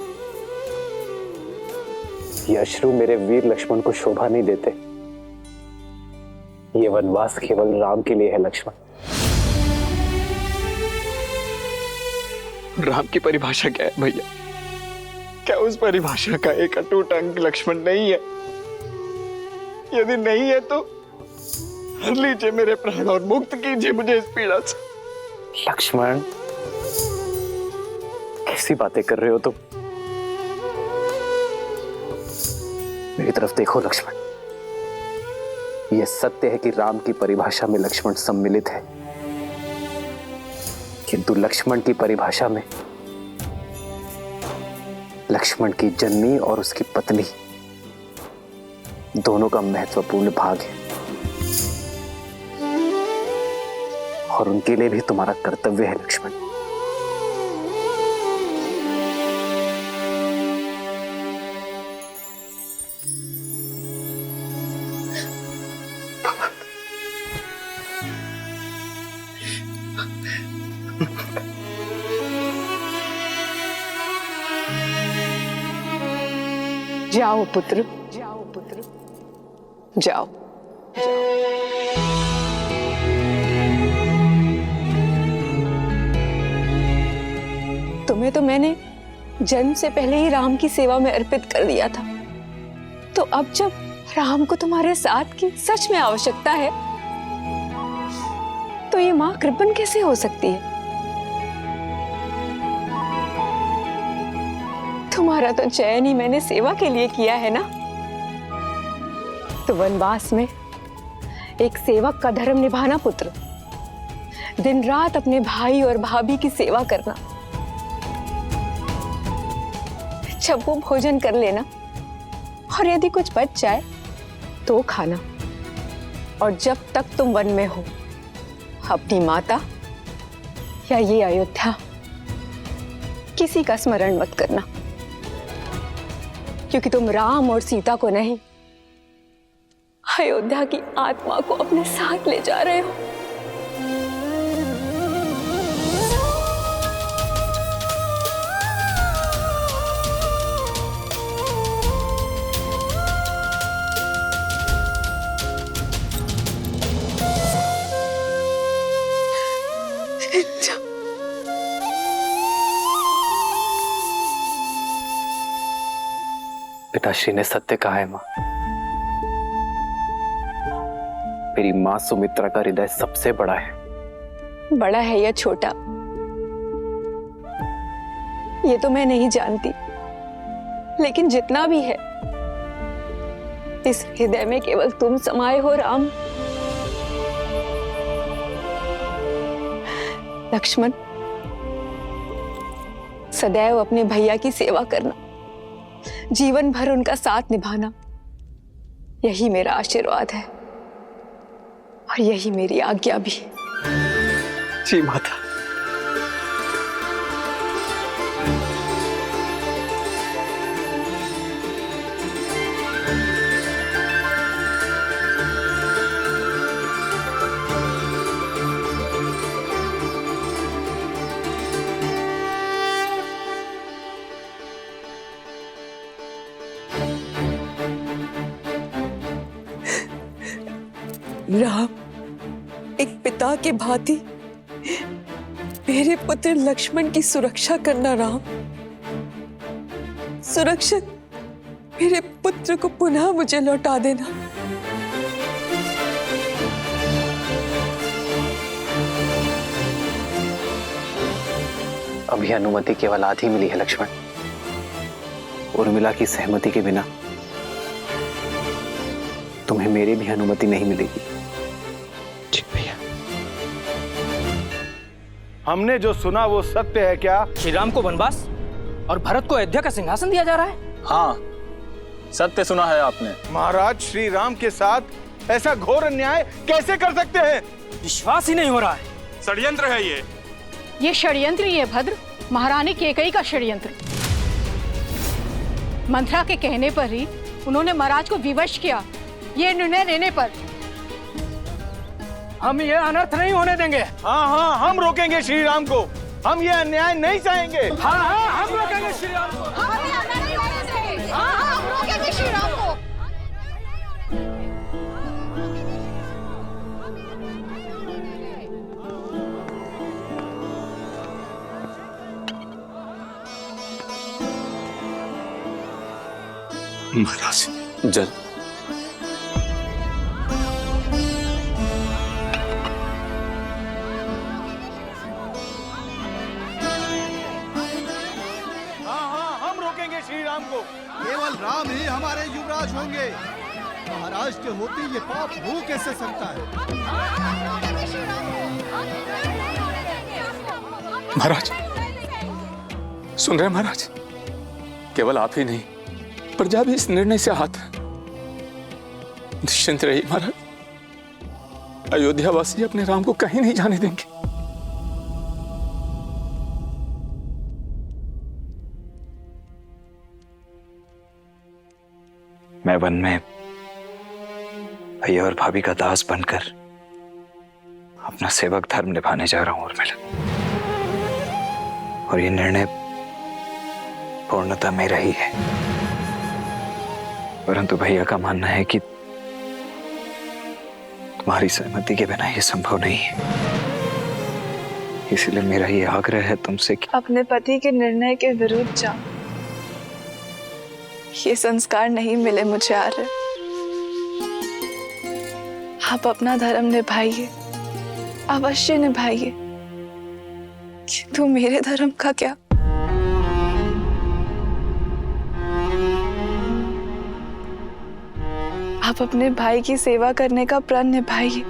ये अश्रु मेरे वीर लक्ष्मण को शोभा नहीं देते। ये वनवास केवल राम के लिए है लक्ष्मण। राम की परिभाषा क्या है भैया? क्या उस परिभाषा का एक अटूट अंग लक्ष्मण नहीं है? यदि नहीं है तो हर लीजिए मेरे प्राण और मुक्त कीजिए मुझे इस पीड़ा से। लक्ष्मण, कैसी बातें कर रहे हो तुम? मेरी तरफ देखो लक्ष्मण। यह सत्य है कि राम की परिभाषा में लक्ष्मण सम्मिलित है, किंतु लक्ष्मण की परिभाषा में लक्ष्मण की जननी और उसकी पत्नी दोनों का महत्वपूर्ण भाग है, और उनके लिए भी तुम्हारा कर्तव्य है लक्ष्मण। जाओ पुत्र, जाओ पुत्र, जाओ। तुम्हें तो मैंने जन्म से पहले ही राम की सेवा में अर्पित कर दिया था, तो अब जब राम को तुम्हारे साथ की सच में आवश्यकता है, तो ये मां कृपण कैसे हो सकती है? तुम्हारा तो चयन ही मैंने सेवा के लिए किया है ना। तो वनवास में एक सेवक का धर्म निभाना पुत्र, दिन रात अपने भाई और भाभी की सेवा करना, जब वो भोजन कर लेना और यदि कुछ बच जाए तो खाना, और जब तक तुम वन में हो अपनी माता या ये अयोध्या किसी का स्मरण मत करना, क्योंकि तुम राम और सीता को नहीं, अयोध्या की आत्मा को अपने साथ ले जा रहे हो। पिताश्री ने सत्य कहा है मां। मेरी मां सुमित्रा का हृदय सबसे बड़ा है। बड़ा है या छोटा, ये तो मैं नहीं जानती, लेकिन जितना भी है, इस हृदय में केवल तुम समाये हो राम। लक्ष्मण, सदैव अपने भैया की सेवा करना, जीवन भर उनका साथ निभाना, यही मेरा आशीर्वाद है और यही मेरी आज्ञा भी। जी माता। राम, एक पिता के भांति मेरे पुत्र लक्ष्मण की सुरक्षा करना राम। सुरक्षित मेरे पुत्र को पुनः मुझे लौटा देना। अभी अनुमति केवल आधी मिली है लक्ष्मण। उर्मिला की सहमति के बिना तुम्हें मेरी भी अनुमति नहीं मिलेगी। ठीक भैया। हमने जो सुना वो सत्य है क्या? श्री राम को वनवास और भरत को अयोध्या का सिंहासन दिया जा रहा है? हाँ, सत्य सुना है आपने। महाराज श्री राम के साथ ऐसा घोर अन्याय कैसे कर सकते हैं? विश्वास ही नहीं हो रहा है। षड्यंत्र है ये षड्यंत्र ही है भद्र, महारानी केकई का षड्यंत्र। मंत्रा के कहने पर ही उन्होंने महाराज को विवश किया। ये निर्णय लेने पर हम ये अनर्थ नहीं होने देंगे। हाँ हाँ, हम रोकेंगे श्री राम को। हम ये अन्याय नहीं सहेंगे। हाँ हाँ हम रोकेंगे श्री राम को। हम रोकेंगे श्री राम को। महाराज जल। हम रोकेंगे श्री राम को। केवल राम ही हमारे युवराज होंगे। महाराज के होते ये पाप हो कैसे सकता है? महाराज सुन रहे हैं महाराज, केवल आप ही नहीं प्रजा भी इस निर्णय से आहत है। निश्चिंत रहिए महाराज, अयोध्यावासी अपने राम को कहीं नहीं जाने देंगे। मैं वन में भैया और भाभी का दास बनकर अपना सेवक धर्म निभाने जा रहा हूं उर्मिला, और ये निर्णय पूर्णतः मेरा ही है। परंतु भैया का मानना है कि तुम्हारी सहमति के बिना ये संभव नहीं है। इसलिए मेरा ये आग्रह है तुमसे कि अपने पति के निर्णय के विरुद्ध जाओ। ये संस्कार नहीं मिले मुझे आर्य। आप अपना धर्म निभाइए, अवश्य निभाइए, किंतु मेरे धर्म का क्या? आप अपने भाई की सेवा करने का प्रण निभाइए,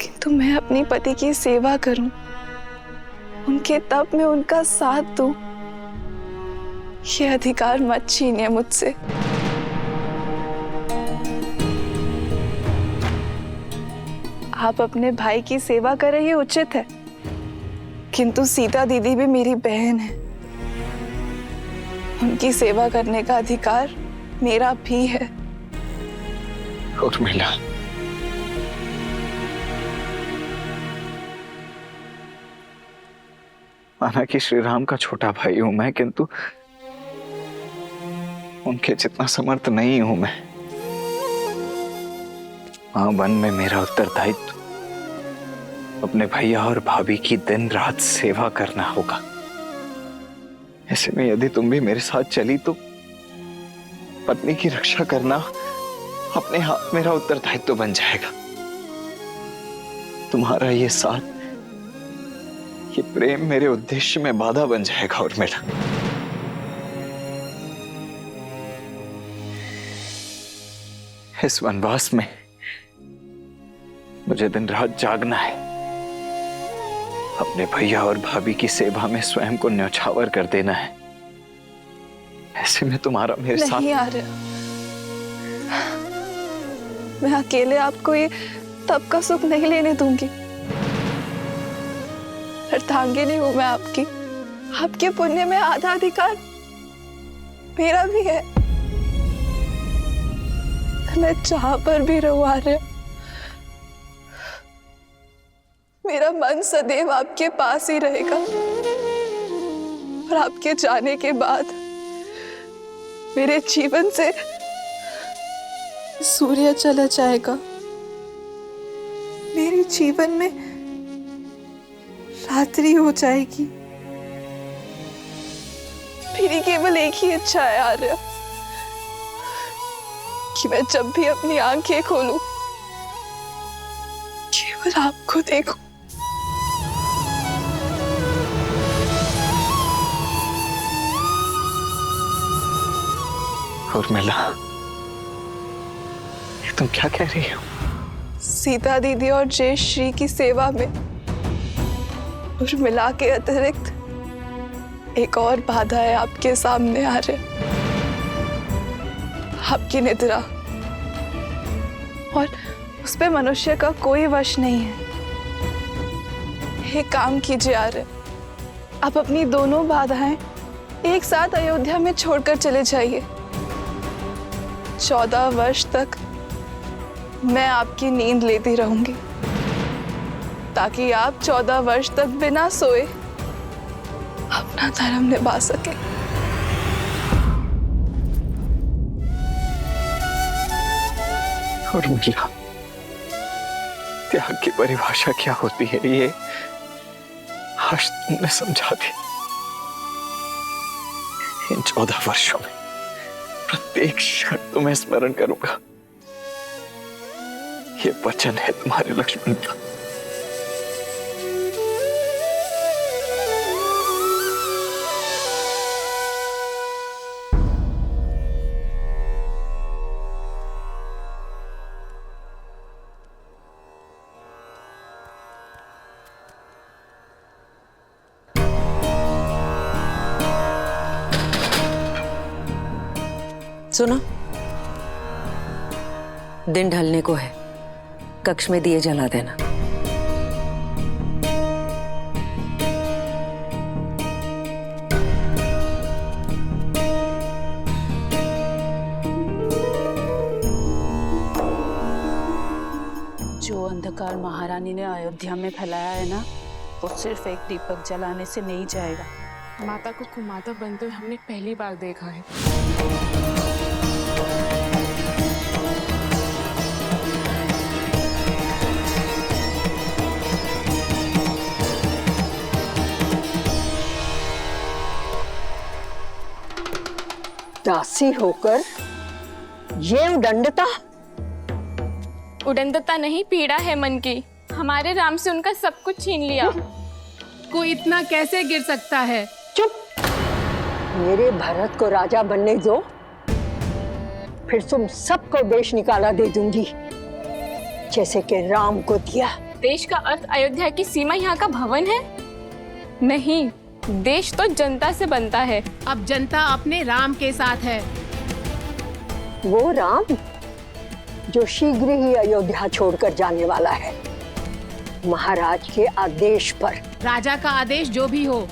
किंतु मैं अपनी पति की सेवा करूं, उनके तप में उनका साथ दूं, ये अधिकार मत छीनिए मुझसे। आप अपने भाई की सेवा करें ये उचित है, किंतु सीता दीदी भी मेरी बहन है। उनकी सेवा करने का अधिकार मेरा भी है। उर्मिला, माना कि श्री राम का छोटा भाई हूं मैं, किंतु उनके जितना समर्थ नहीं हूं मैं। वहां वन में मेरा उत्तरदायित्व अपने भैया और भाभी की दिन रात सेवा करना होगा। ऐसे में यदि तुम भी मेरे साथ चली तो पत्नी की रक्षा करना अपने हाथ मेरा उत्तरदायित्व बन जाएगा। तुम्हारा ये साथ, ये प्रेम मेरे उद्देश्य में बाधा बन जाएगा उर्मिला। इस वनवास में मुझे दिन रात जागना है, अपने भैया और भाभी की सेवा में स्वयं को न्यौछावर कर देना है। ऐसे में तुम्हारा मेरे साथ नहीं आ रहा। मैं अकेले आपको ये तब का सुख नहीं लेने दूंगी। अर्धांगिनी हूं मैं आपकी, आपके पुण्य में आधा अधिकार मेरा भी है। मैं जहां पर भी रहूं आर्य, मेरा मन सदैव आपके पास ही रहेगा, और आपके जाने के बाद मेरे जीवन से सूर्य चला जाएगा। मेरे जीवन में रात्रि हो जाएगी। मेरी केवल एक ही इच्छा है आर्य, कि मैं जब भी अपनी आंखें खोलूं केवल आपको देखूं। उर्मिला, ये तुम क्या कह रही हो? सीता दीदी और जय श्री की सेवा में उर्मिला के अतिरिक्त एक और बाधा है आपके सामने आ रहे, आपकी निद्रा, और उस पे मनुष्य का कोई वश नहीं है। एक काम कीजिए आर्य, आप अपनी दोनों बाधाएं एक साथ अयोध्या में छोड़कर चले जाइए। 14 वर्ष तक मैं आपकी नींद लेती रहूंगी। ताकि आप 14 वर्ष तक बिना सोए अपना धर्म निभा सके। उर्मिला, त्याग की परिभाषा क्या होती है ये आज तुमने समझा दी। इन 14 वर्षों में प्रत्येक क्षण तुम्हें स्मरण करूंगा, ये वचन है तुम्हारे लक्ष्मण का। सुनो, दिन ढलने को है, कक्ष में दिए जला देना। जो अंधकार महारानी ने अयोध्या में फैलाया है ना, वो सिर्फ एक दीपक जलाने से नहीं जाएगा। माता को कुमाता बनते हुए हमने पहली बार देखा है। दासी होकर ये उदंडता? उदंडता नहीं, पीड़ा है मन की। हमारे राम से उनका सब कुछ छीन लिया। कोई इतना कैसे गिर सकता है? चुप! मेरे भरत को राजा बनने दो, फिर तुम सबको देश निकाला दे दूंगी, जैसे कि राम को दिया। देश का अर्थ अयोध्या की सीमा यहाँ का भवन है? नहीं, देश तो जनता से बनता है। अब जनता अपने राम के साथ है। वो राम जो शीघ्र ही अयोध्या छोड़कर जाने वाला है, महाराज के आदेश पर। राजा का आदेश जो भी हो,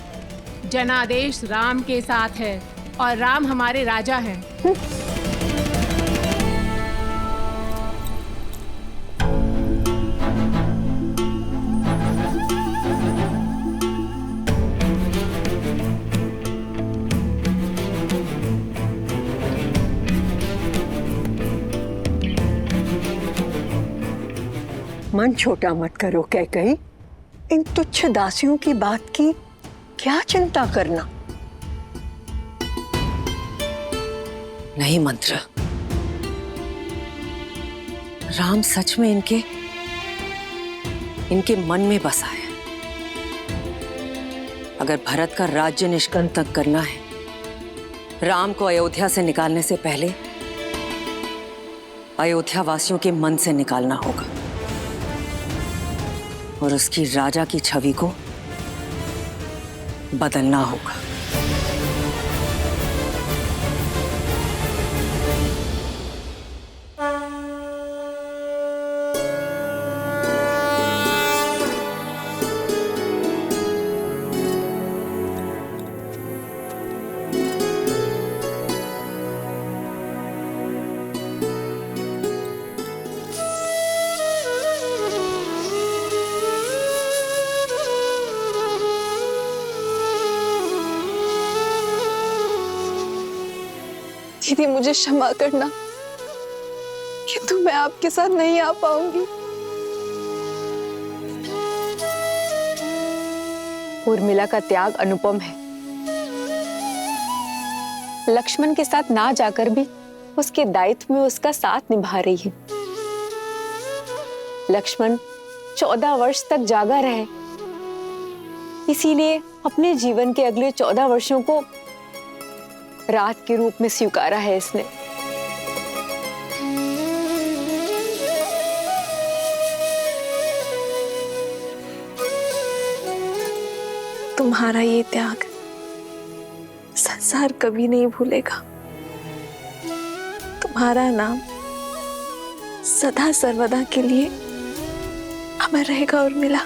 जनादेश राम के साथ है और राम हमारे राजा हैं। मन छोटा मत करो कैकई, इन तुच्छ दासियों की बात की क्या चिंता करना। नहीं मंत्र, राम सच में इनके मन में बसा है। अगर भरत का राज्य निष्कंटक करना है, राम को अयोध्या से निकालने से पहले अयोध्या वासियों के मन से निकालना होगा और उसकी राजा की छवि को बदलना होगा। दीदी, मुझे क्षमा करना, किंतु मैं आपके साथ नहीं आ पाऊंगी। उर्मिला का त्याग अनुपम है। लक्ष्मण के साथ ना जाकर भी उसके दायित्व में उसका साथ निभा रही है। लक्ष्मण 14 वर्ष तक जागा रहे, इसीलिए अपने जीवन के अगले 14 वर्षों को रात के रूप में स्वीकारा है इसने। तुम्हारा ये त्याग संसार कभी नहीं भूलेगा। तुम्हारा नाम सदा सर्वदा के लिए अमर रहेगा उर्मिला।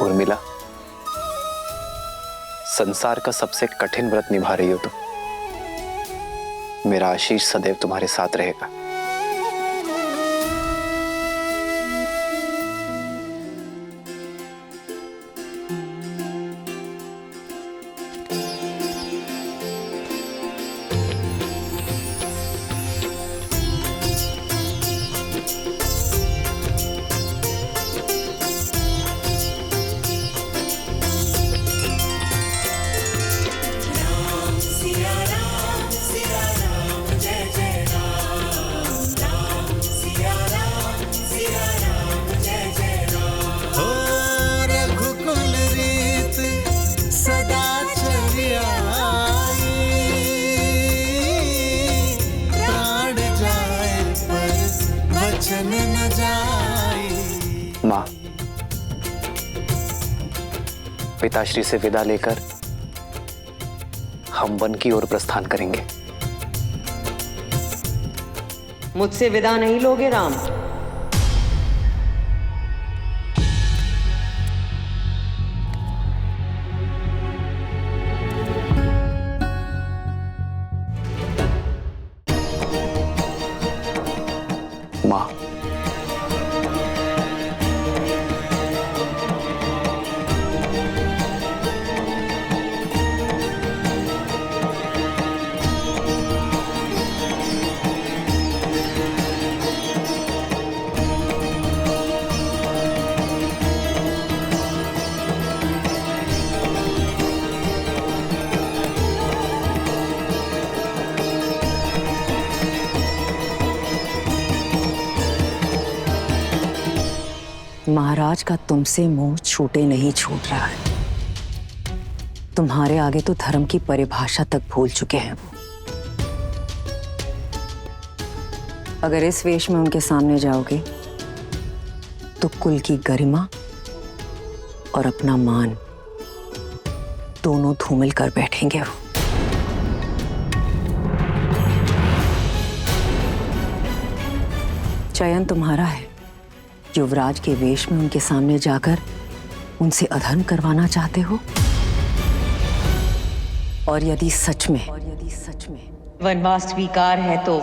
उर्मिला, संसार का सबसे कठिन व्रत निभा रही हो तुम। मेरा आशीष सदैव तुम्हारे साथ रहेगा। माँ, पिताश्री से विदा लेकर हम वन की ओर प्रस्थान करेंगे। मुझसे विदा नहीं लोगे राम? माँ, महाराज का तुमसे मुंह छूटे नहीं छूट रहा है। तुम्हारे आगे तो धर्म की परिभाषा तक भूल चुके हैं वो। अगर इस वेश में उनके सामने जाओगे तो कुल की गरिमा और अपना मान दोनों धूमिल कर बैठेंगे वो। चयन तुम्हारा है। युवराज के वेश में उनके सामने जाकर उनसे अधर्म करवाना चाहते हो? और यदि सच में वनवास स्वीकार है तो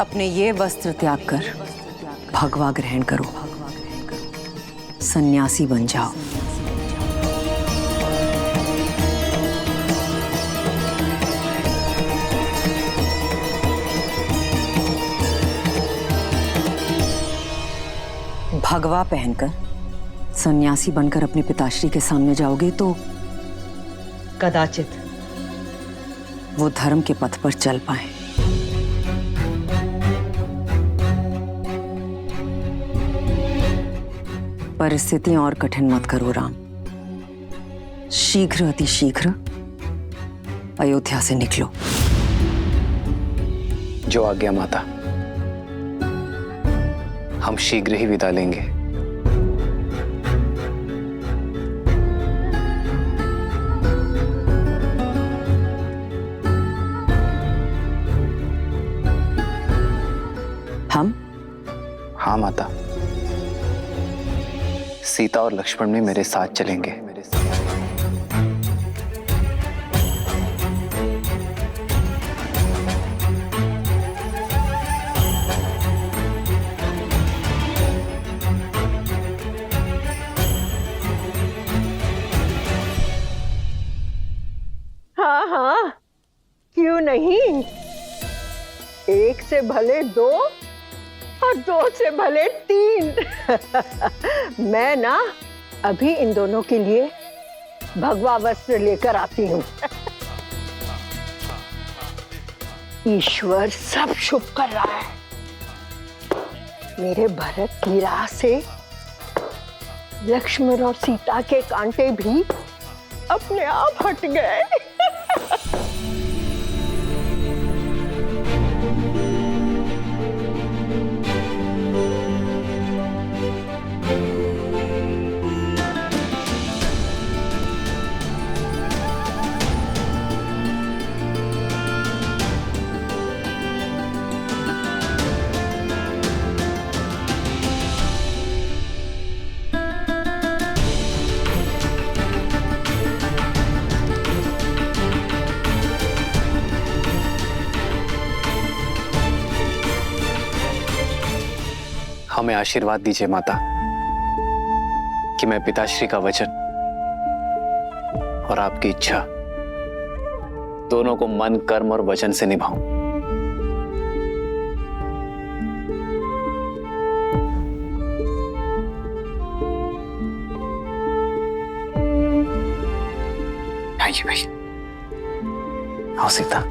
अपने ये वस्त्र त्याग कर भगवा ग्रहण करो, सन्यासी बन जाओ। भगवा पहनकर सन्यासी बनकर अपने पिताश्री के सामने जाओगे तो कदाचित वो धर्म के पथ पर चल पाए। परिस्थितियां और कठिन मत करो राम। शीघ्र अतिशीघ्र अयोध्या से निकलो। जो आज्ञा माता। हम शीघ्र ही विदा लेंगे। हम? हाँ माता, सीता और लक्ष्मण भी मेरे साथ चलेंगे। हाँ हाँ, क्यों नहीं? एक से भले दो और दो से भले तीन। मैं ना अभी इन दोनों के लिए भगवा वस्त्र लेकर आती हूँ। ईश्वर सब शुभ कर रहा है। मेरे भरत की राह से लक्ष्मण और सीता के कांटे भी अपने आप हट गए। हमें आशीर्वाद दीजिए माता कि मैं पिताश्री का वचन और आपकी इच्छा दोनों को मन, कर्म और वचन से निभाऊं। आइए भाई, आओ सीता।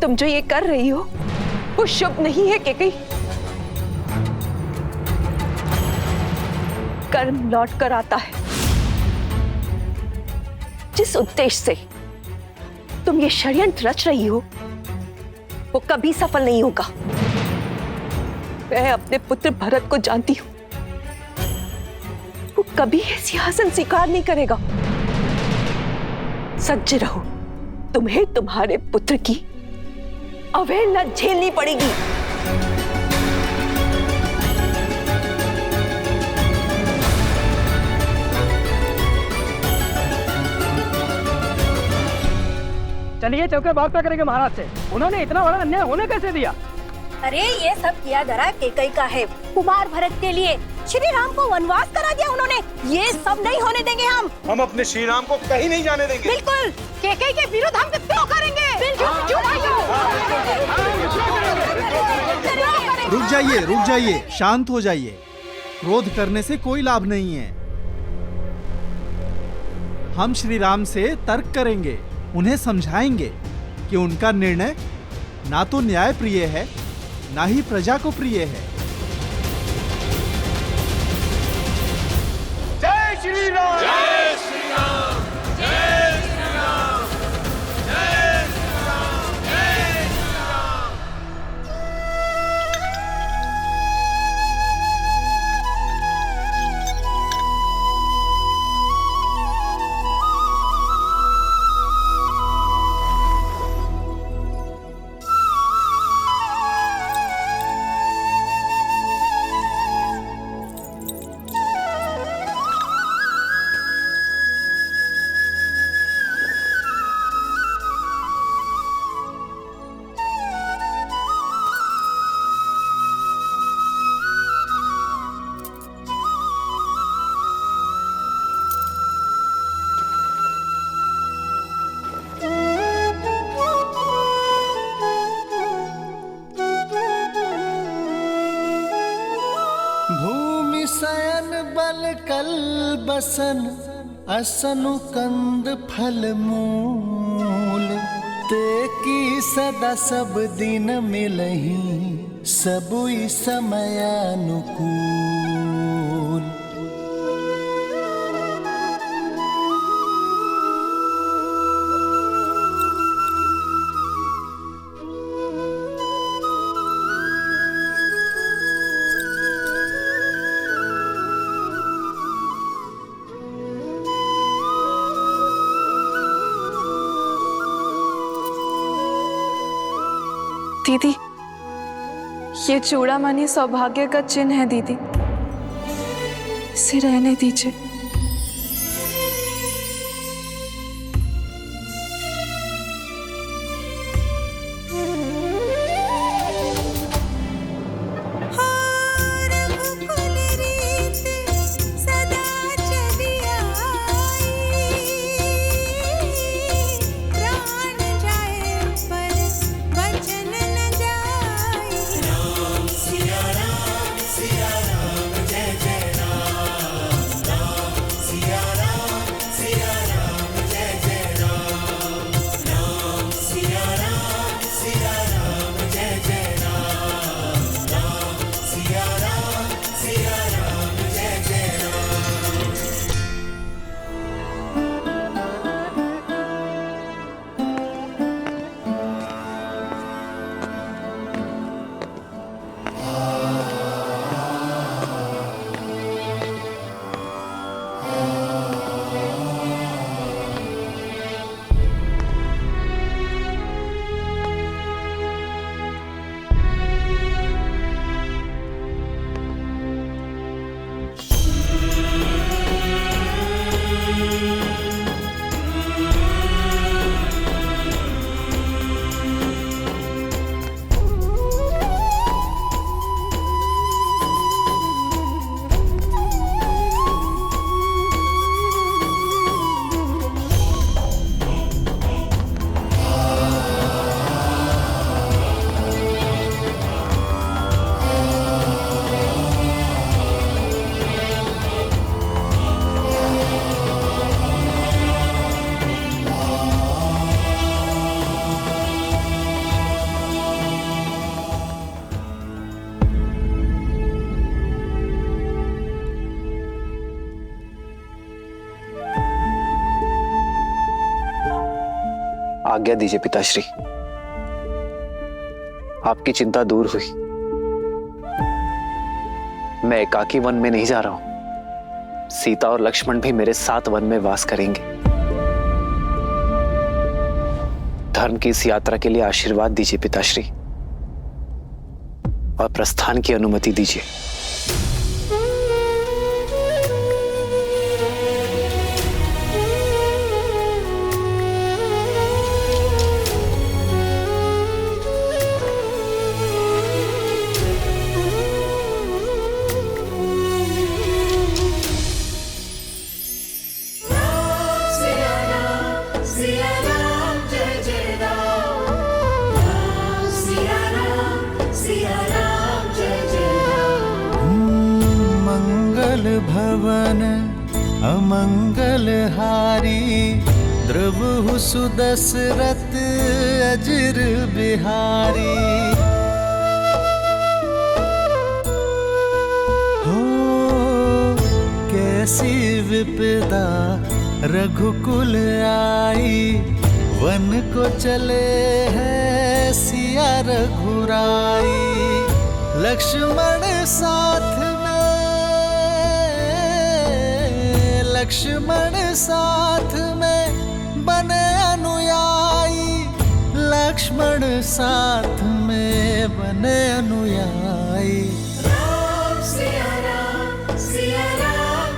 तुम जो ये कर रही हो वो शुभ नहीं है केकई। कर्म लौट कर आता है। जिस उद्देश्य से तुम ये षड्यंत्र रच रही हो वो कभी सफल नहीं होगा। मैं अपने पुत्र भरत को जानती हूं, वो कभी ये सिंहासन स्वीकार नहीं करेगा। सज्ज रहो, तुम्हें तुम्हारे पुत्र की अवहेलना झेलनी पड़ेगी। चलिए चौके बात क्या करेंगे महाराज से। उन्होंने इतना बड़ा अन्याय होने कैसे दिया? अरे ये सब किया धरा केकई का है। कुमार भरत के लिए श्री राम को वनवास करा दिया उन्होंने। ये सब नहीं होने देंगे हम अपने श्री राम को कहीं नहीं जाने देंगे। बिल्कुल, केकई के विरुद्ध हम क्यों करेंगे? रुक जाइए, शांत हो जाइए। क्रोध करने से कोई लाभ नहीं है। हम श्री राम से तर्क करेंगे, उन्हें समझाएंगे कि उनका निर्णय ना तो न्याय प्रिय है ना ही प्रजा को प्रिय है। जय श्री राम, जय श्री राम, जय श्री राम, जय श्री राम, जय श्री राम। भूमि शयन बल कल बसन असनु कंद फल मूल ते की सदा सब दिन मिलही सबुई समयानुकूल। दीदी, ये चूड़ामणि सौभाग्य का चिन्ह है दीदी, इसे रहने दीजिए। आज्ञा दीजिए पिताश्री। आपकी चिंता दूर हुई। मैं एकाकी वन में नहीं जा रहा हूं। सीता और लक्ष्मण भी मेरे साथ वन में वास करेंगे। धर्म की इस यात्रा के लिए आशीर्वाद दीजिए पिताश्री और प्रस्थान की अनुमति दीजिए। भवन अमंगल हारी द्रवहु सुदशरथ अजर बिहारी। हो कैसी विपदा रघुकुल आई, वन को चले हैं सिया रघुराई। लक्ष्मण साथ लक्ष्मण साथ में बने अनुयायी, लक्ष्मण साथ में बने अनुयायी। राम सिया राम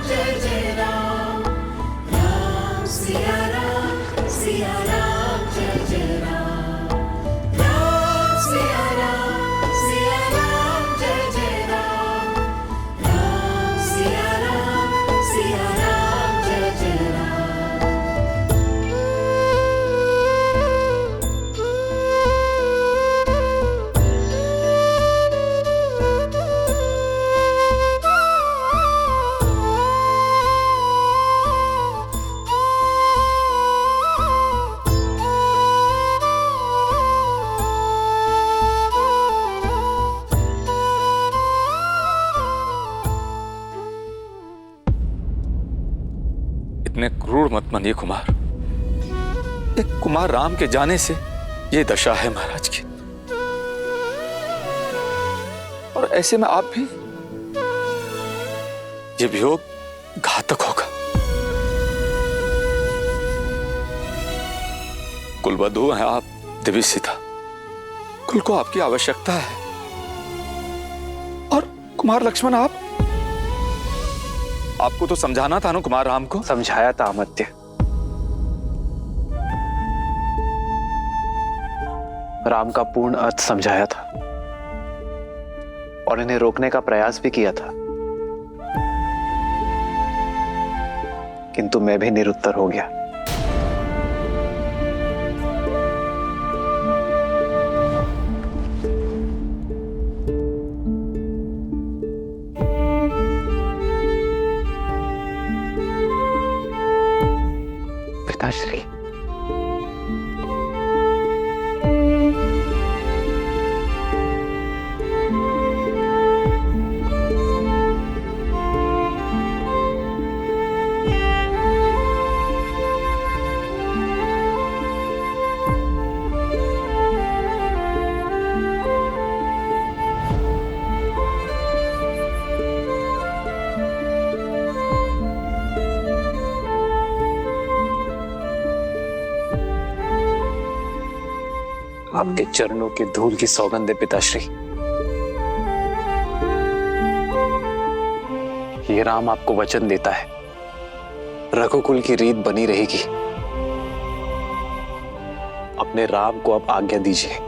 जय जय राम। राम सिया राम जय जय राम। राम सिया राम जय जय राम। राम सिया राम जय जय राम। इतने क्रूर मत बनिए कुमार। एक कुमार राम के जाने से ये दशा है महाराज की, और ऐसे में आप भी, ये वियोग घातक होगा। कुलवधु हैं आप देवी सीता, कुल को आपकी आवश्यकता है, और कुमार लक्ष्मण आपको तो समझाना था ना कुमार राम को। समझाया था अमात्य, राम का पूर्ण अर्थ समझाया था और इन्हें रोकने का प्रयास भी किया था, किंतु मैं भी निरुत्तर हो गया। पिताश्री, आपके चरणों के धूल की सौगंध है पिताश्री। ये राम आपको वचन देता है, रघुकुल की रीत बनी रहेगी। अपने राम को अब आज्ञा दीजिए।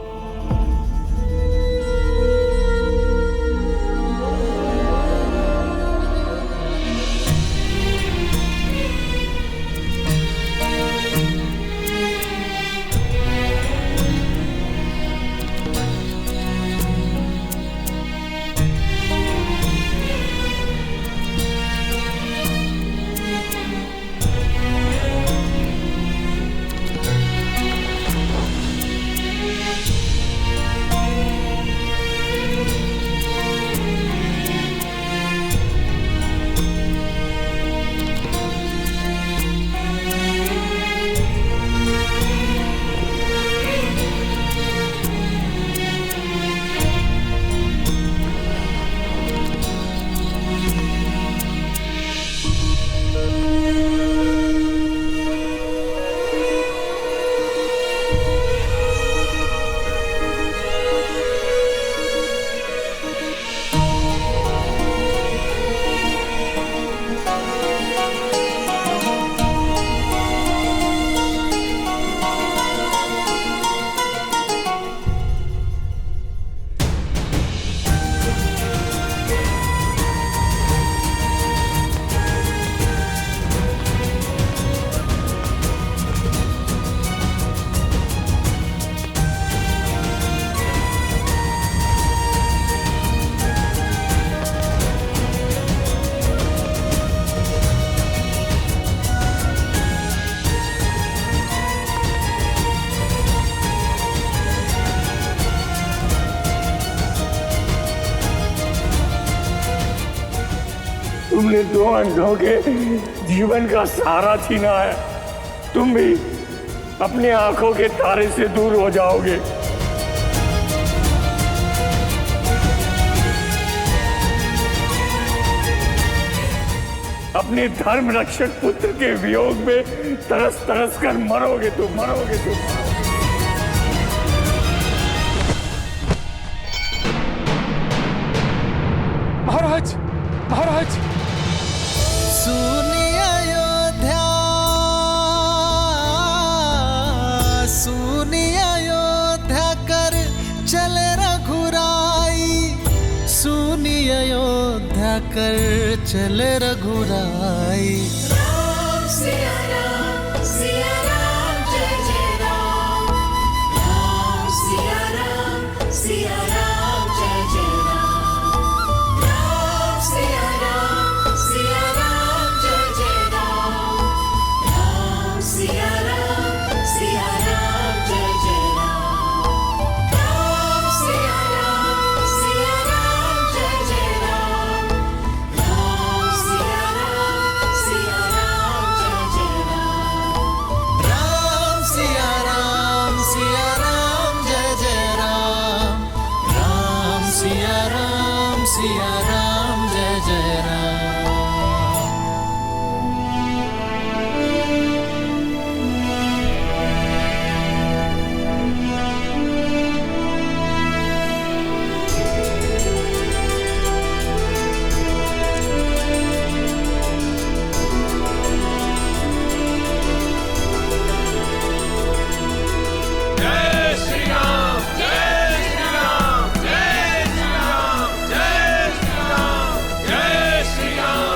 तुमने 2 अंधों के जीवन का सहारा छीना है। तुम भी अपनी आंखों के तारे से दूर हो जाओगे। अपने धर्म रक्षक पुत्र के वियोग में तरस तरस कर मरोगे तुम। महाराज सुनी अयोध्या कर चले रघुराई, सुनी अयोध्या कर चले रघुराई। राम सिया राम जय जय राम, राम सिया राम जय जय राम, राम सिया राम जय जय राम, राम सिया राम जय जय राम, राम सिया राम जय जय राम, राम सिया राम जय जय राम, राम सिया राम जय जय राम, राम सिया राम जय जय राम। जय श्री राम जय श्री राम जय श्री राम जय श्री राम जय श्री राम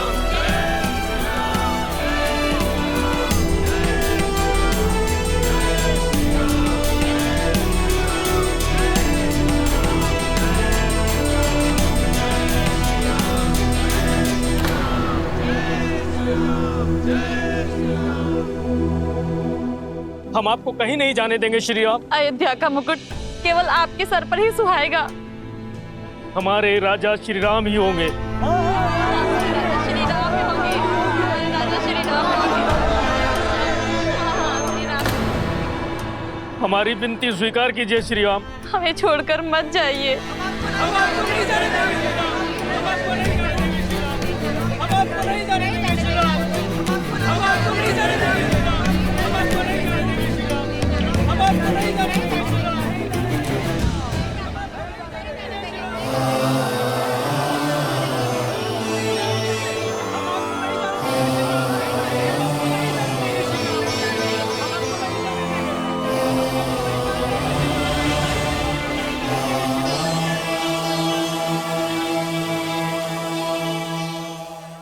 हम आपको कहीं नहीं जाने देंगे श्री राम। अयोध्या का मुकुट केवल आपके सर पर ही सुहाएगा। हमारे राजा श्री राम ही होंगे। हमारी विनती स्वीकार कीजिए श्री राम। हमें छोड़कर मत जाइए।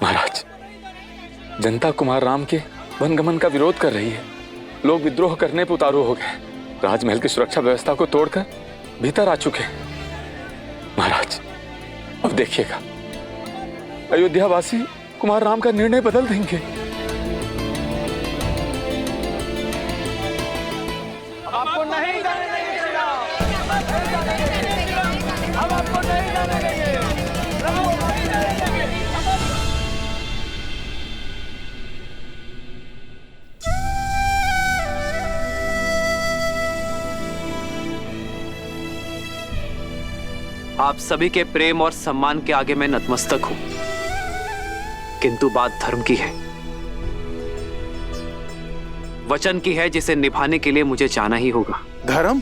महाराज, जनता कुमार राम के वनगमन का विरोध कर रही है। लोग विद्रोह करने पर उतारू हो गए। राजमहल की सुरक्षा व्यवस्था को तोड़कर भीतर आ चुके हैं। महाराज, अब देखिएगा, अयोध्यावासी कुमार राम का निर्णय बदल देंगे। आपको नहीं जाने देंगे श्री राम, हम आपको नहीं जाने देंगे। आप सभी के प्रेम और सम्मान के आगे मैं नतमस्तक हूं, किंतु बात धर्म की है, वचन की है, जिसे निभाने के लिए मुझे जाना ही होगा। धर्म?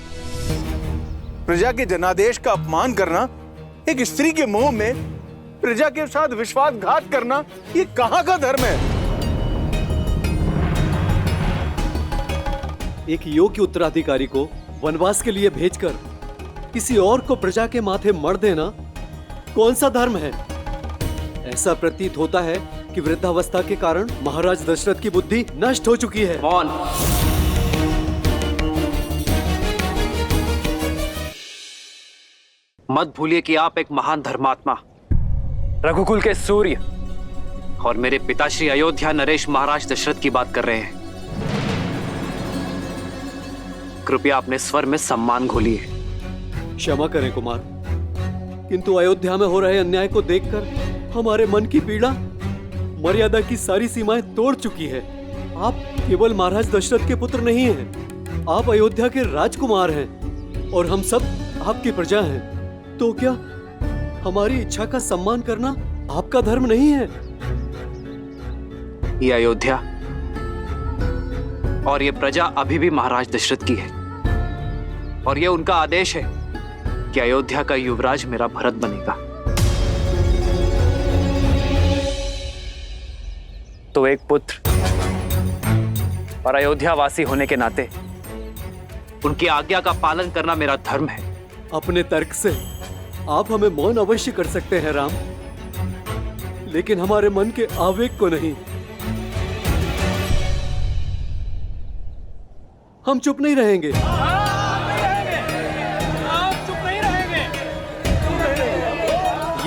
प्रजा के जनादेश का अपमान करना, एक स्त्री के मुंह में प्रजा के साथ विश्वासघात करना, ये कहां का धर्म है? एक योग्य उत्तराधिकारी को वनवास के लिए भेजकर किसी और को प्रजा के माथे मर देना कौन सा धर्म है? ऐसा प्रतीत होता है कि वृद्धावस्था के कारण महाराज दशरथ की बुद्धि नष्ट हो चुकी है। मौन। मत भूलिए कि आप एक महान धर्मात्मा, रघुकुल के सूर्य और मेरे पिताश्री अयोध्या नरेश महाराज दशरथ की बात कर रहे हैं। कृपया अपने स्वर में सम्मान घोलिए। क्षमा करें कुमार, किंतु अयोध्या में हो रहे अन्याय को देखकर हमारे मन की पीड़ा मर्यादा की सारी सीमाएं तोड़ चुकी है। आप केवल महाराज दशरथ के पुत्र नहीं हैं, आप अयोध्या के राजकुमार हैं और हम सब आपकी प्रजा हैं। तो क्या हमारी इच्छा का सम्मान करना आपका धर्म नहीं है? ये अयोध्या और ये प्रजा अभी भी महाराज दशरथ की है और ये उनका आदेश है कि अयोध्या का युवराज मेरा भरत बनेगा। तो एक पुत्र और अयोध्या वासी होने के नाते उनकी आज्ञा का पालन करना मेरा धर्म है। अपने तर्क से आप हमें मौन अवश्य कर सकते हैं राम, लेकिन हमारे मन के आवेग को नहीं। हम चुप नहीं रहेंगे।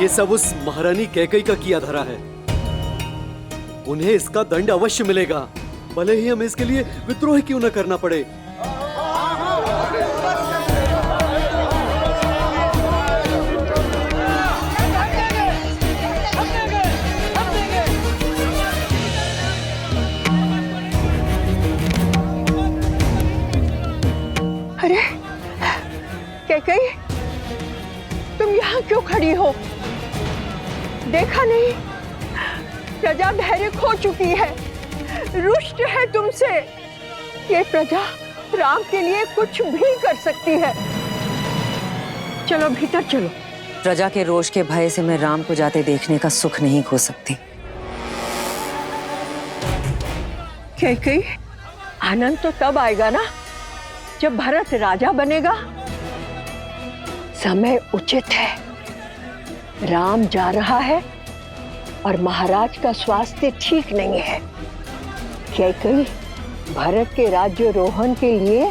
ये सब उस महारानी कैकई का किया धरा है, उन्हें इसका दंड अवश्य मिलेगा, भले ही हमें इसके लिए विद्रोह क्यों न करना पड़े। अरे कैकई, तुम यहाँ क्यों खड़ी हो? देखा नहीं प्रजा धैर्य खो चुकी है, रुष्ट है तुमसे। ये प्रजा राम के लिए कुछ भी कर सकती है। चलो भीतर चलो। प्रजा के रोष के भय से मैं राम को जाते देखने का सुख नहीं खो सकती। कैकई, आनंद तो तब आएगा ना जब भरत राजा बनेगा। समय उचित है, राम जा रहा है और महाराज का स्वास्थ्य ठीक नहीं है। कैकई, भरत के राज्यारोहण के लिए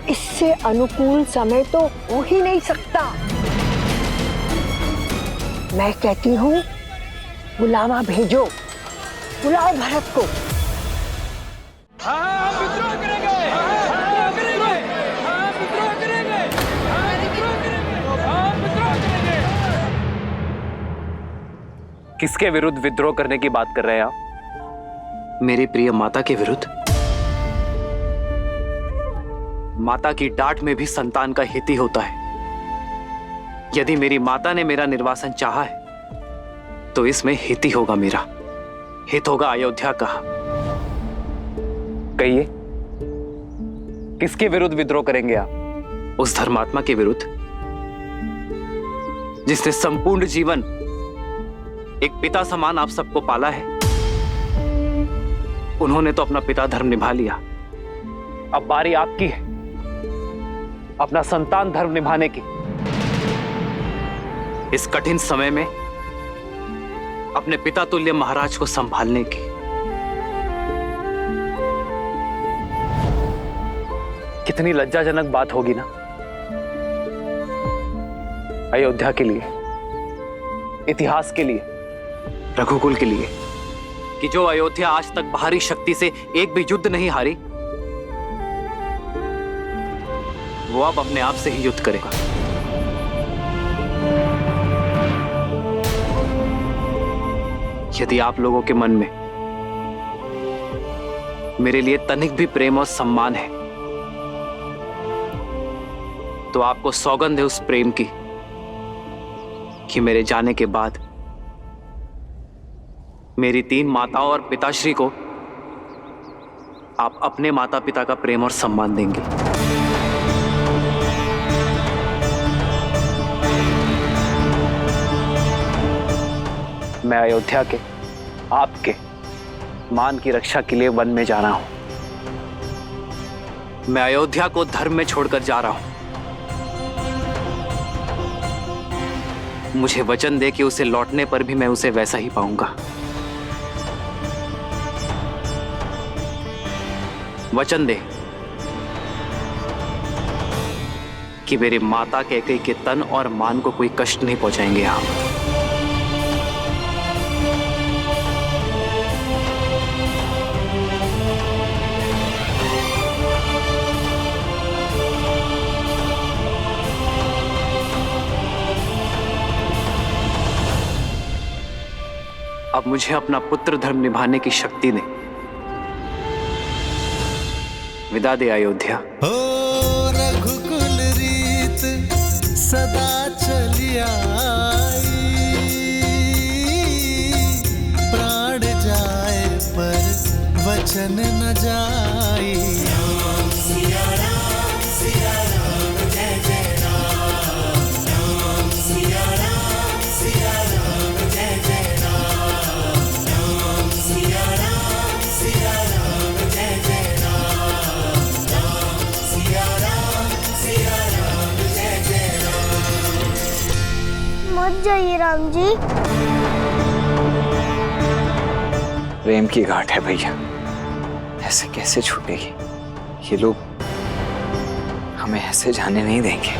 इससे अनुकूल समय तो हो ही नहीं सकता। मैं कहती हूँ बुलावा भेजो, बुलाओ भरत को। किसके विरुद्ध विद्रोह करने की बात कर रहे हैं आप? मेरी प्रिय माता के विरुद्ध। माता की डांट में भी संतान का हित ही होता है। यदि मेरी माता ने मेरा निर्वासन चाहा है तो इसमें हित ही होगा मेरा, हित होगा अयोध्या का। कहिए, किसके विरुद्ध विद्रोह करेंगे आप? उस धर्मात्मा के विरुद्ध जिसने संपूर्ण जीवन एक पिता समान आप सबको पाला है। उन्होंने तो अपना पिता धर्म निभा लिया, अब बारी आपकी है अपना संतान धर्म निभाने की। इस कठिन समय में अपने पिता तुल्य महाराज को संभालने की। कितनी लज्जाजनक बात होगी ना अयोध्या के लिए, इतिहास के लिए, रघुकुल के लिए, कि जो अयोध्या आज तक बाहरी शक्ति से एक भी युद्ध नहीं हारी, वो अब अपने आप से ही युद्ध करेगा। यदि आप लोगों के मन में मेरे लिए तनिक भी प्रेम और सम्मान है तो आपको सौगंध है उस प्रेम की कि मेरे जाने के बाद मेरी 3 माताओं और पिताश्री को आप अपने माता पिता का प्रेम और सम्मान देंगे। मैं अयोध्या के, आपके मान की रक्षा के लिए वन में जा रहा हूं। मैं अयोध्या को धर्म में छोड़कर जा रहा हूं। मुझे वचन दे कि उसे लौटने पर भी मैं उसे वैसा ही पाऊंगा। वचन दे कि मेरी माता कैकई के तन और मान को कोई कष्ट नहीं पहुंचाएंगे आप। अब मुझे अपना पुत्र धर्म निभाने की शक्ति दे। विदा दे अयोध्या। हो रघुकुल रीत सदा चली आई, प्राण जाए पर वचन न जाई। राम सिया राम जय जय राम, राम सिया राम जय जय राम, राम सिया राम जय जय राम, राम सिया राम जय जय राम। मत जाइए राम जी। प्रेम की गांठ है भैया, ऐसे कैसे छूटेगी? ये लोग हमें ऐसे जाने नहीं देंगे।